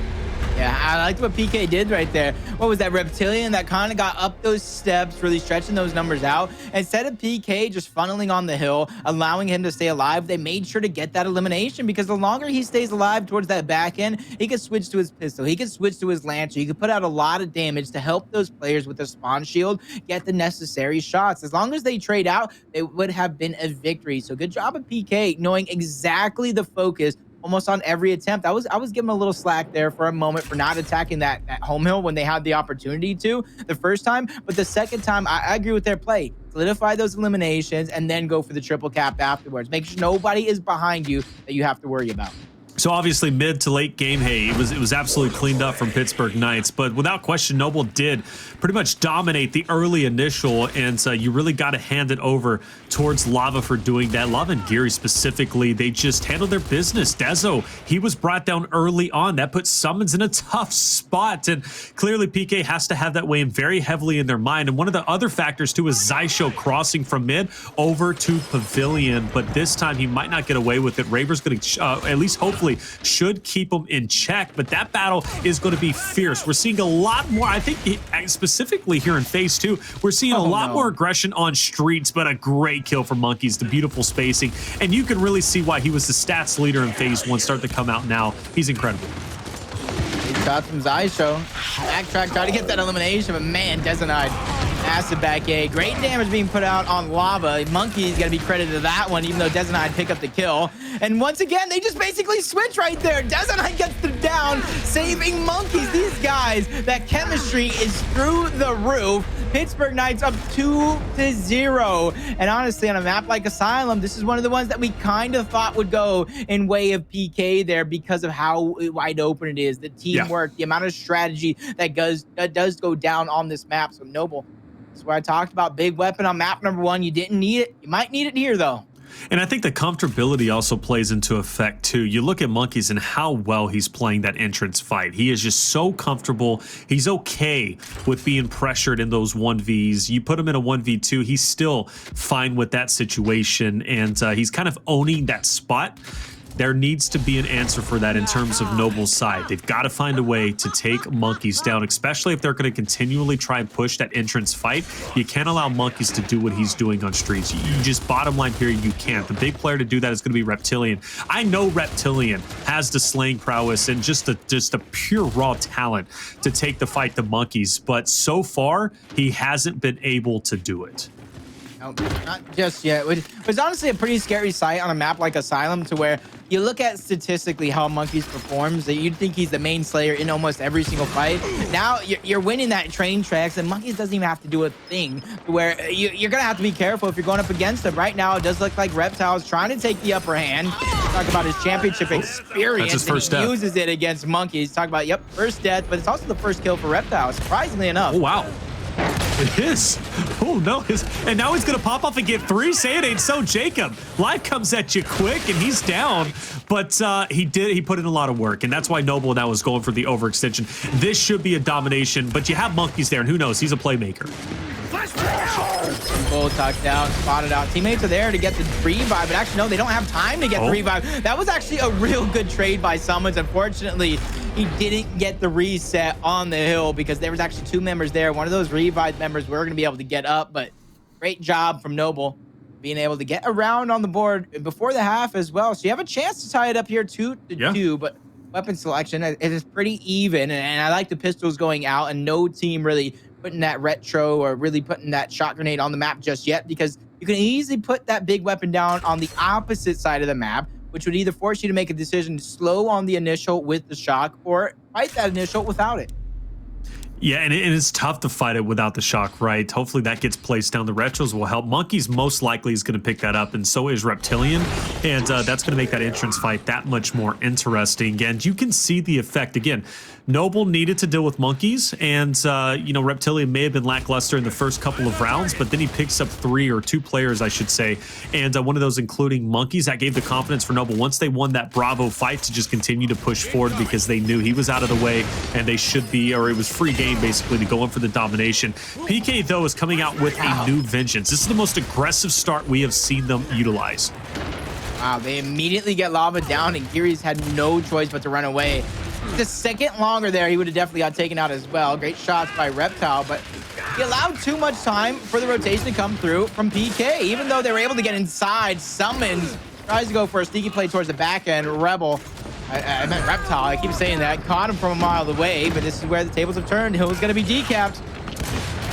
Yeah, I liked what PK did right there. What was that? Reptilian that kind of got up those steps, really stretching those numbers out. Instead of PK just funneling on the hill, allowing him to stay alive, they made sure to get that elimination, because the longer he stays alive towards that back end, he could switch to his pistol, he could switch to his lancer, he could put out a lot of damage to help those players with the spawn shield get the necessary shots. As long as they trade out, it would have been a victory. So good job of PK knowing exactly the focus almost on every attempt. I was giving a little slack there for a moment for not attacking that home hill when they had the opportunity to the first time. But the second time, I agree with their play. Solidify those eliminations and then go for the triple cap afterwards. Make sure nobody is behind you that you have to worry about. So obviously mid to late game, hey, it was absolutely cleaned up from Pittsburgh Knights, but without question, Noble did pretty much dominate the early initial, and you really got to hand it over towards Lava for doing that. Lava and Gearries specifically, they just handled their business. Dezo, he was brought down early on. That put Sumuns in a tough spot, and clearly PK has to have that weighing very heavily in their mind. And one of the other factors too is Xysho crossing from mid over to Pavilion, but this time he might not get away with it. Raver's going to at least hopefully should keep him in check, but that battle is going to be fierce. We're seeing a lot more, I think specifically here in phase 2, we're seeing a lot more aggression on streets, but a great kill for Monkyz, the beautiful spacing, and you can really see why he was the stats leader in phase 1 start to come out now. He's incredible. Shots from Xysho. Backtrack, try to get that elimination, but man, Dezo massive back A. Great damage being put out on Lava. Monkyz got to be credited to that one, even though Dezo pick up the kill. And once again, they just basically switch right there. Dezo gets the down, saving Monkyz. These guys, that chemistry is through the roof. Pittsburgh Knights up 2-0. And honestly, on a map like Asylum, this is one of the ones that we kind of thought would go in way of PK there because of how wide open it is, the teamwork, the amount of strategy that does go down on this map. So Noble, that's where I talked about big weapon on map number 1. You didn't need it. You might need it here, though. And I think the comfortability also plays into effect too. You look at Monkyz and how well he's playing that entrance fight. He is just so comfortable. He's okay with being pressured in those 1Vs. You put him in a 1v2, he's still fine with that situation. And he's kind of owning that spot. There needs to be an answer for that in terms of Noble's side. They've got to find a way to take Monkyz down, especially if they're going to continually try and push that entrance fight. You can't allow Monkyz to do what he's doing on streets. You just, bottom line here, you can't. The big player to do that is going to be Reptilian. I know Reptilian has the slaying prowess and just a pure raw talent to take the fight to Monkyz, but so far, he hasn't been able to do it. Nope, not just yet. It was honestly a pretty scary sight on a map like Asylum, to where you look at statistically how Monkyz performs, that you'd think he's the main slayer in almost every single fight. Now you're winning that train tracks, and Monkyz doesn't even have to do a thing, where you're going to have to be careful if you're going up against him. Right now, it does look like Reptile's trying to take the upper hand. Talk about his championship experience. That's his first and he death. uses it against Monkyz. Talk about, yep, first death, but it's also the first kill for Reptile, surprisingly enough. Oh, wow. It is. Oh, no. And now he's going to pop off and get 3. Say it ain't so, Jacob. Life comes at you quick, and he's down. But he put in a lot of work, and that's why Noble now is going for the overextension. This should be a domination, but you have Monkyz there, and who knows? He's a playmaker. Bull tucked out, spotted out. Teammates are there to get the revive, but actually, no, they don't have time to get the revive. That was actually a real good trade by Sumuns. Unfortunately, he didn't get the reset on the hill because there was actually 2 members there. One of those revive members were going to be able to get up, but great job from Noble being able to get around on the board before the half as well. So you have a chance to tie it up here 2-2, but weapon selection, it is pretty even, and I like the pistols going out, and no team really putting that retro or really putting that shot grenade on the map just yet, because you can easily put that big weapon down on the opposite side of the map, which would either force you to make a decision to slow on the initial with the shock or fight that initial without it. Yeah, and it's tough to fight it without the shock, right? Hopefully that gets placed down. The retros will help. Monkyz most likely is going to pick that up, and so is Reptilian, and that's going to make that entrance fight that much more interesting. And you can see the effect again. Noble needed to deal with Monkyz, and you know, Reptilian may have been lackluster in the first couple of rounds, but then he picks up 2 players, I should say, and one of those including Monkyz. That gave the confidence for Noble once they won that Bravo fight to just continue to push forward, because they knew he was out of the way and they should be, or it was free game basically to go in for the domination. PK though is coming out with a new vengeance. This is the most aggressive start we have seen them utilize. Wow, they immediately get Lava down, and Gearries had no choice but to run away. The second longer there, he would have definitely got taken out as well. Great shots by Reptile, but he allowed too much time for the rotation to come through from PK. Even though they were able to get inside, Sumuns tries to go for a sneaky play towards the back end. Rebel, I meant Reptile, I keep saying that, caught him from a mile away, but this is where the tables have turned. Hill's going to be decapped.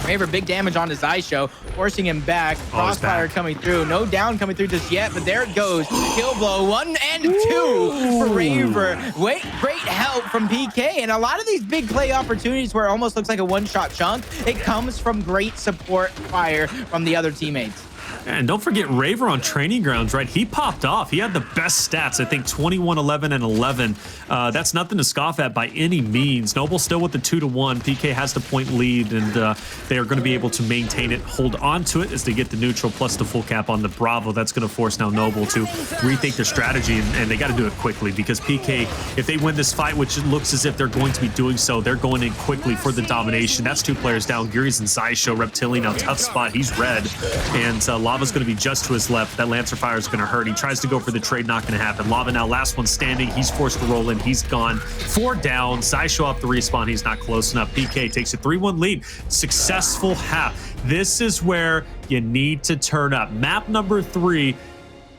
Raver, big damage on his Xysho, forcing him back. Crossfire coming through. No down coming through just yet, but there it goes. Kill blow, 1 and 2 for Raver. Great help from PK. And a lot of these big play opportunities where it almost looks like a one-shot chunk, it comes from great support fire from the other teammates. And don't forget Raver on training grounds, right? He popped off. He had the best stats, I think 21, 11, and 11. That's nothing to scoff at by any means. Noble still with the 2-1. PK has the point lead, and they are going to be able to maintain it, hold on to it as they get the neutral plus the full cap on the Bravo. That's going to force now Noble to rethink their strategy, and they got to do it quickly, because PK, if they win this fight, which it looks as if they're going to be doing so, they're going in quickly for the domination. That's 2 players down. Gearries and Xysho. Reptilian now tough spot. He's red, and Lava's going to be just to his left. That Lancer fire is going to hurt. He tries to go for the trade, not going to happen. Lava now last one standing. He's forced to roll in. He's gone. 4 down. Xysho off the respawn. He's not close enough. PK takes a 3-1 lead. Successful half. This is where you need to turn up. Map number 3,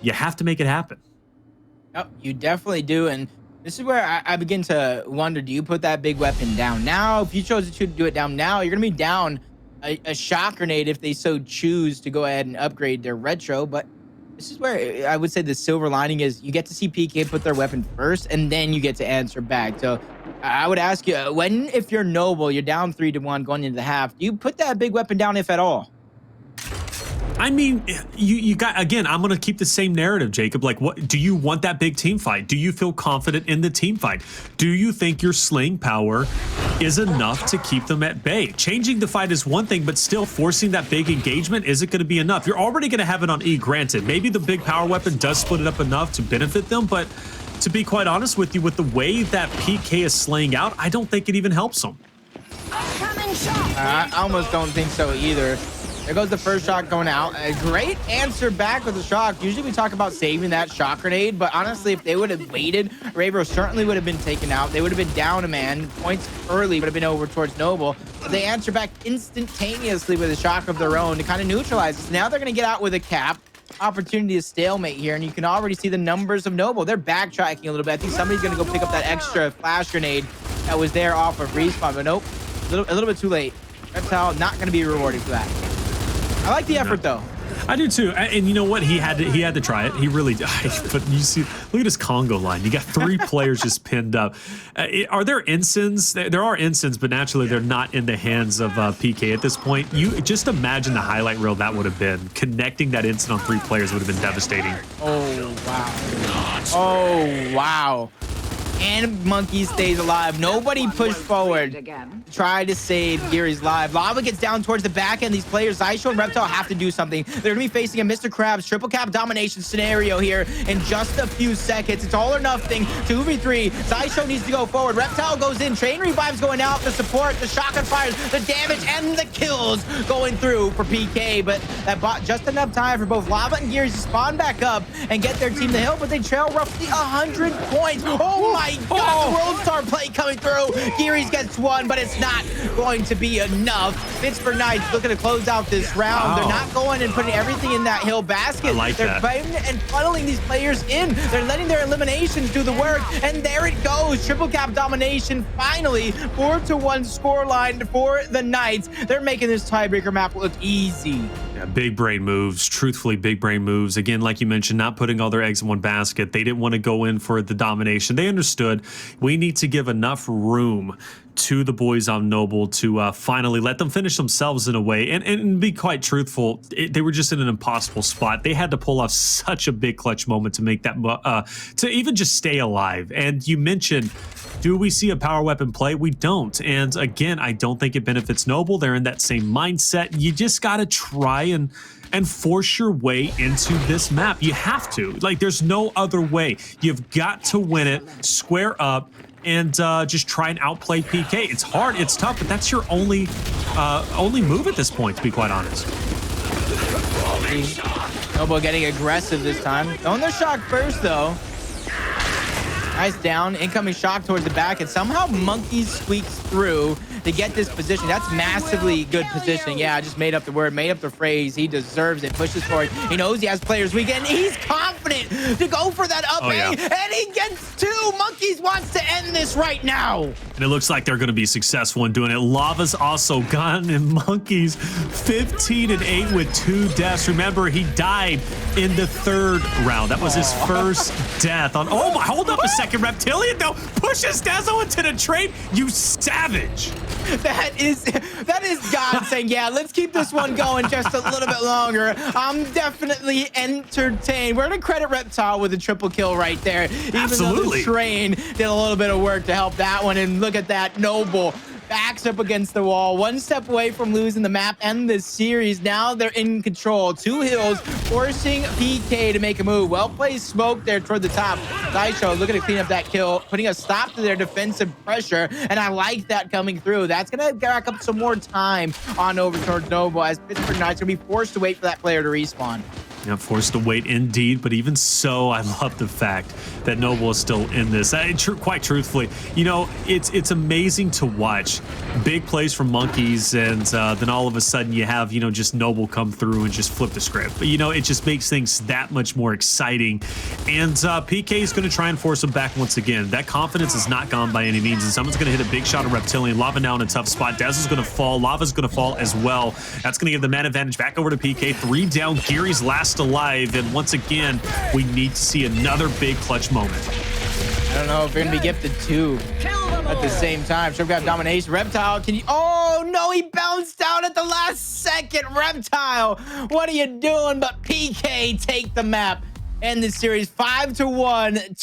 you have to make it happen. Yep, you definitely do. And this is where I begin to wonder, do you put that big weapon down now? If you chose to do it down now, you're going to be down a shock grenade if they so choose to go ahead and upgrade their retro. But this is where I would say the silver lining is you get to see PK put their weapon first, and then you get to answer back. So I would ask you, if you're Noble, you're down 3-1 going into the half, do you put that big weapon down, if at all? I mean, you got, again, I'm going to keep the same narrative, Jacob. Like, what do you want that big team fight? Do you feel confident in the team fight? Do you think your slaying power is enough to keep them at bay? Changing the fight is one thing, but still forcing that big engagement, is it going to be enough? You're already going to have it on E, granted. Maybe the big power weapon does split it up enough to benefit them, but to be quite honest with you, with the way that PK is slaying out, I don't think it even helps them. I almost don't think so either. There goes the first shot going out. A great answer back with the shock. Usually we talk about saving that shock grenade, but honestly, if they would have waited, Raver certainly would have been taken out. They would have been down a man. Points early would have been over towards Noble. They answer back instantaneously with a shock of their own to kind of neutralize this. Now they're going to get out with a cap. Opportunity to stalemate here, and you can already see the numbers of Noble. They're backtracking a little bit. I think somebody's going to go pick up that extra flash grenade that was there off of respawn, but nope. A little bit too late. Reptile not going to be rewarded for that. I like the effort, though. I do too, and you know what? He had to try it. He really did. But you see, look at his Congo line. You got 3 players just pinned up. Are there ensigns? There are ensigns, but naturally they're not in the hands of PK at this point. You just imagine the highlight reel that would have been. Connecting that ensign on 3 players would have been devastating. Oh wow! Oh wow! And Monkyz stays alive. Nobody pushed forward. Try to save Gearries live. Lava gets down towards the back end. These players, Xysho and Reptile, have to do something. They're going to be facing a Mr. Krabs triple cap domination scenario here in just a few seconds. It's all or nothing. 2v3. Xysho needs to go forward. Reptile goes in. Train revives going out. The support, the shotgun fires, the damage, and the kills going through for PK. But that bought just enough time for both Lava and Gearries to spawn back up and get their team the hill, but they trail roughly 100 points. Oh my God, World Star play coming through. Gearries gets 1, but it's not going to be enough. Pittsburgh Knights looking to close out this round. They're not going and putting everything in that hill basket. They're playing and funneling these players in. They're letting their eliminations do the work, and there it goes. Triple cap domination finally. 4-1 scoreline for the Knights. They're making this tiebreaker map look easy. Yeah, big brain moves. Truthfully, big brain moves. Again, like you mentioned, not putting all their eggs in one basket. They didn't want to go in for the domination. They understood we need to give enough room to the boys on Noble to finally let them finish themselves in a way. And be quite truthful, they were just in an impossible spot. They had to pull off such a big clutch moment to make that, to even just stay alive. And you mentioned, do we see a power weapon play? We don't. And again, I don't think it benefits Noble. They're in that same mindset. You just got to try and force your way into this map. You have to. Like, there's no other way. You've got to win it, square up, and just try and outplay PK. It's hard, it's tough, but that's your only move at this point, to be quite honest. Noble getting aggressive this time. Throwing the shock first, though. Nice down, incoming shock towards the back, and somehow Monkyz squeaks through to get this position. That's massively good positioning. Yeah, I just made up the word, made up the phrase. He deserves it. Pushes forward. He knows he has players weekend. He's confident to go for that up A, and he gets two. Monkyz wants to end this right now. And it looks like they're going to be successful in doing it. Lava's also gone, and Monkyz 15-8 with 2 deaths. Remember, he died in the 3rd round. That was his first death on. Oh my! Hold up a second. Reptilian though pushes Dezo into the trade. You savage. That is God saying, yeah, let's keep this one going just a little bit longer. I'm definitely entertained. We're gonna credit Reptile with a triple kill right there. Even though the train did a little bit of work to help that one. And look at that, Noble backs up against the wall, 1 step away from losing the map and the series. Now they're in control. 2 hills, forcing PK to make a move. Well played smoke there toward the top. Xysho looking to clean up that kill, putting a stop to their defensive pressure, and I like that coming through. That's gonna rack up some more time on over towards Noble, as Pittsburgh Knight's gonna be forced to wait for that player to respawn. Yeah, forced to wait indeed, but even so, I love the fact that Noble is still in this. Quite truthfully, you know, it's amazing to watch big plays from Monkyz, and then all of a sudden you have, you know, just Noble come through and just flip the script. But, you know, it just makes things that much more exciting. And PK is going to try and force him back once again. That confidence is not gone by any means, and someone's going to hit a big shot of Reptilian. Lava now in a tough spot. Dez is going to fall. Lava's going to fall as well. That's going to give the man advantage back over to PK. 3 down. Gearries last alive, and once again, we need to see another big clutch moment. I don't know if we're gonna be gifted 2 at the same time. Should grab domination. Reptile, can you? Oh no, he bounced out at the last second. Reptile, what are you doing? But PK take the map. End the series 5-1,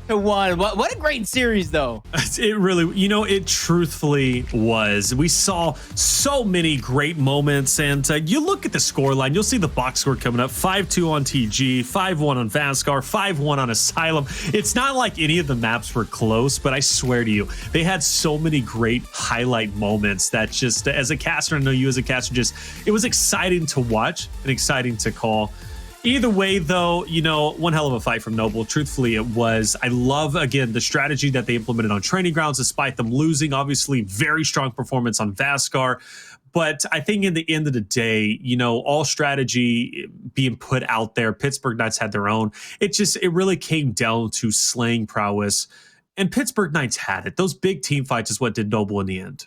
2-1. What a great series, though. It really, you know, it truthfully was. We saw so many great moments, and you look at the scoreline, you'll see the box score coming up: 5-2 on TG, 5-1 on Vasgar, 5-1 on Asylum. It's not like any of the maps were close, but I swear to you, they had so many great highlight moments that just, as a caster, I know you as a caster, just, it was exciting to watch and exciting to call. Either way, though, you know, one hell of a fight from Noble. Truthfully, it was. I love, again, the strategy that they implemented on training grounds, despite them losing. Obviously, very strong performance on Vasgar. But I think in the end of the day, you know, all strategy being put out there, Pittsburgh Knights had their own. It really came down to slaying prowess. And Pittsburgh Knights had it. Those big team fights is what did Noble in the end.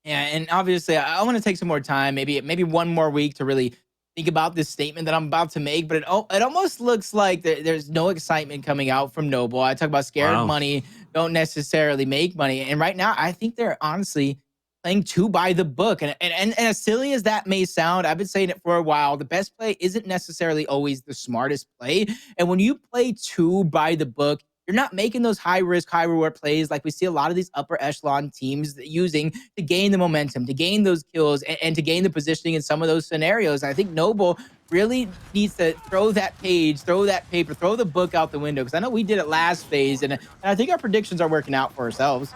Yeah, and obviously, I want to take some more time, maybe 1 more week to really think about this statement that I'm about to make, but it almost looks like there's no excitement coming out from Noble. I talk about scared of money, don't necessarily make money, and right now I think they're honestly playing too by the book. And as silly as that may sound, I've been saying it for a while. The best play isn't necessarily always the smartest play, and when you play too by the book, you're not making those high risk, high reward plays like we see a lot of these upper echelon teams using to gain the momentum, to gain those kills, and to gain the positioning in some of those scenarios. And I think Noble really needs to throw that page, throw that paper, throw the book out the window, because I know we did it last phase, and I think our predictions are working out for ourselves.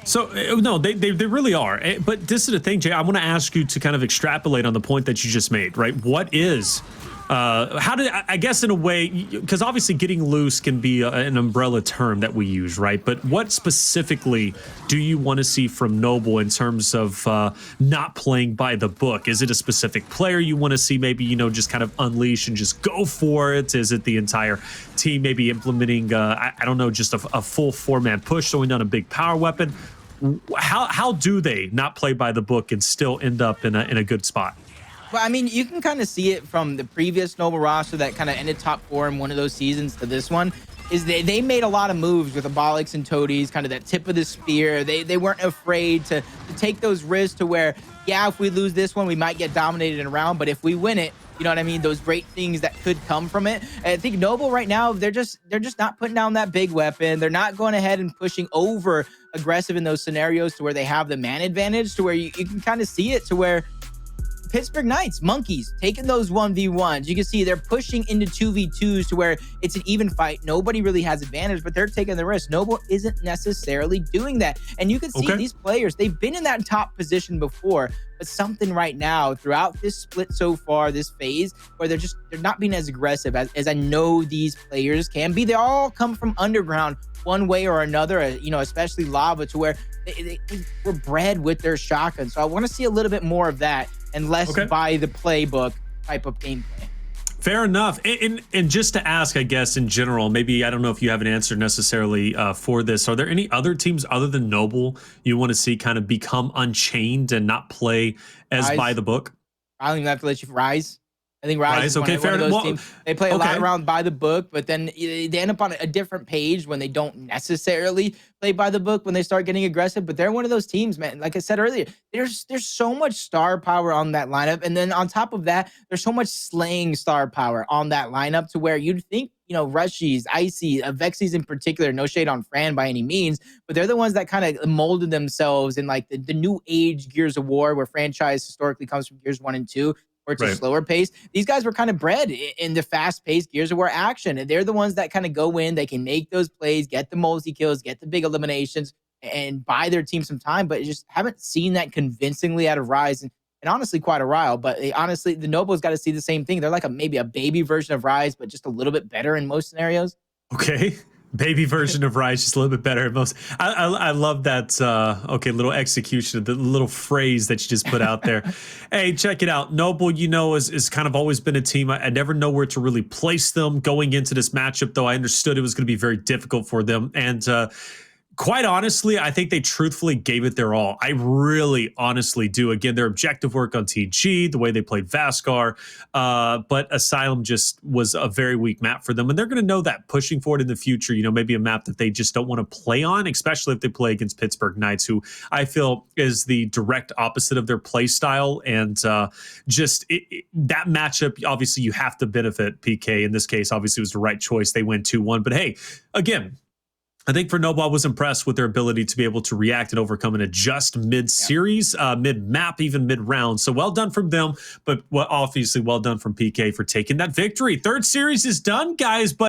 So, no, they really are. But this is the thing, Jay. I want to ask you to kind of extrapolate on the point that you just made, right? What is... how did, I guess in a way, because obviously getting loose can be an umbrella term that we use, right? But what specifically do you want to see from Noble in terms of not playing by the book? Is it a specific player you want to see maybe, you know, just kind of unleash and just go for it? Is it the entire team maybe implementing, I don't know, just a full 4-man push, throwing down a big power weapon? How do they not play by the book and still end up in a good spot? Well, I mean, you can kind of see it from the previous Noble roster that kind of ended top 4 in one of those seasons to this one. is they made a lot of moves with Abolics and Toadies, kind of that tip of the spear. They weren't afraid to take those risks to where, yeah, if we lose this one, we might get dominated in a round, but if we win it, you know what I mean? Those great things that could come from it. And I think Noble right now, they're just not putting down that big weapon. They're not going ahead and pushing over aggressive in those scenarios to where they have the man advantage, to where you can kind of see it to where Pittsburgh Knights, Monkyz, taking those 1v1s. You can see they're pushing into 2v2s to where it's an even fight. Nobody really has advantage, but they're taking the risk. Noble isn't necessarily doing that. And you can see these players, they've been in that top position before, but something right now throughout this split so far, this phase, where they're not being as aggressive as I know these players can be. They all come from underground one way or another, you know, especially Lava, to where they were bred with their shotgun. So I want to see a little bit more of that and less by the playbook type of gameplay. Fair enough. And just to ask, I guess, in general, maybe, I don't know if you have an answer necessarily for this. Are there any other teams other than Noble you want to see kind of become unchained and not play as by the book? I don't even have to let you Rise. I think Rise is one of those teams. They play a lot around by the book, but then they end up on a different page when they don't necessarily play by the book, when they start getting aggressive. But they're one of those teams, man. Like I said earlier, there's so much star power on that lineup. And then on top of that, there's so much slaying star power on that lineup to where you'd think, you know, Rushies, Icy, Vexies in particular, no shade on Fran by any means, but they're the ones that kind of molded themselves in like the new age Gears of War, where franchise historically comes from Gears 1 and 2. Or it's a slower pace. These guys were kind of bred in the fast-paced Gears of War action, and they're the ones that kind of go in. They can make those plays, get the multi-kills, get the big eliminations, and buy their team some time. But just haven't seen that convincingly out of Rise, and honestly, quite a while. But honestly, the Nobles got to see the same thing. They're like maybe a baby version of Rise, but just a little bit better in most scenarios. Okay. Baby version of Rise, just a little bit better at most. I love that little execution, the little phrase that you just put out there. Hey, check it out. Noble, you know, is kind of always been a team. I never know where to really place them going into this matchup, though I understood it was going to be very difficult for them. And quite honestly, I think they truthfully gave it their all. I really honestly do. Again, their objective work on TG, the way they played Vasgar, but Asylum just was a very weak map for them. And they're going to know that pushing forward in the future, you know, maybe a map that they just don't want to play on, especially if they play against Pittsburgh Knights, who I feel is the direct opposite of their play style. And that matchup, obviously you have to benefit PK. In this case, obviously it was the right choice. They win 2-1. But hey, again, I think for Noble, I was impressed with their ability to be able to react and overcome and adjust mid-series, mid-map, even mid-round. So well done from them, but obviously well done from PK for taking that victory. Third series is done, guys. But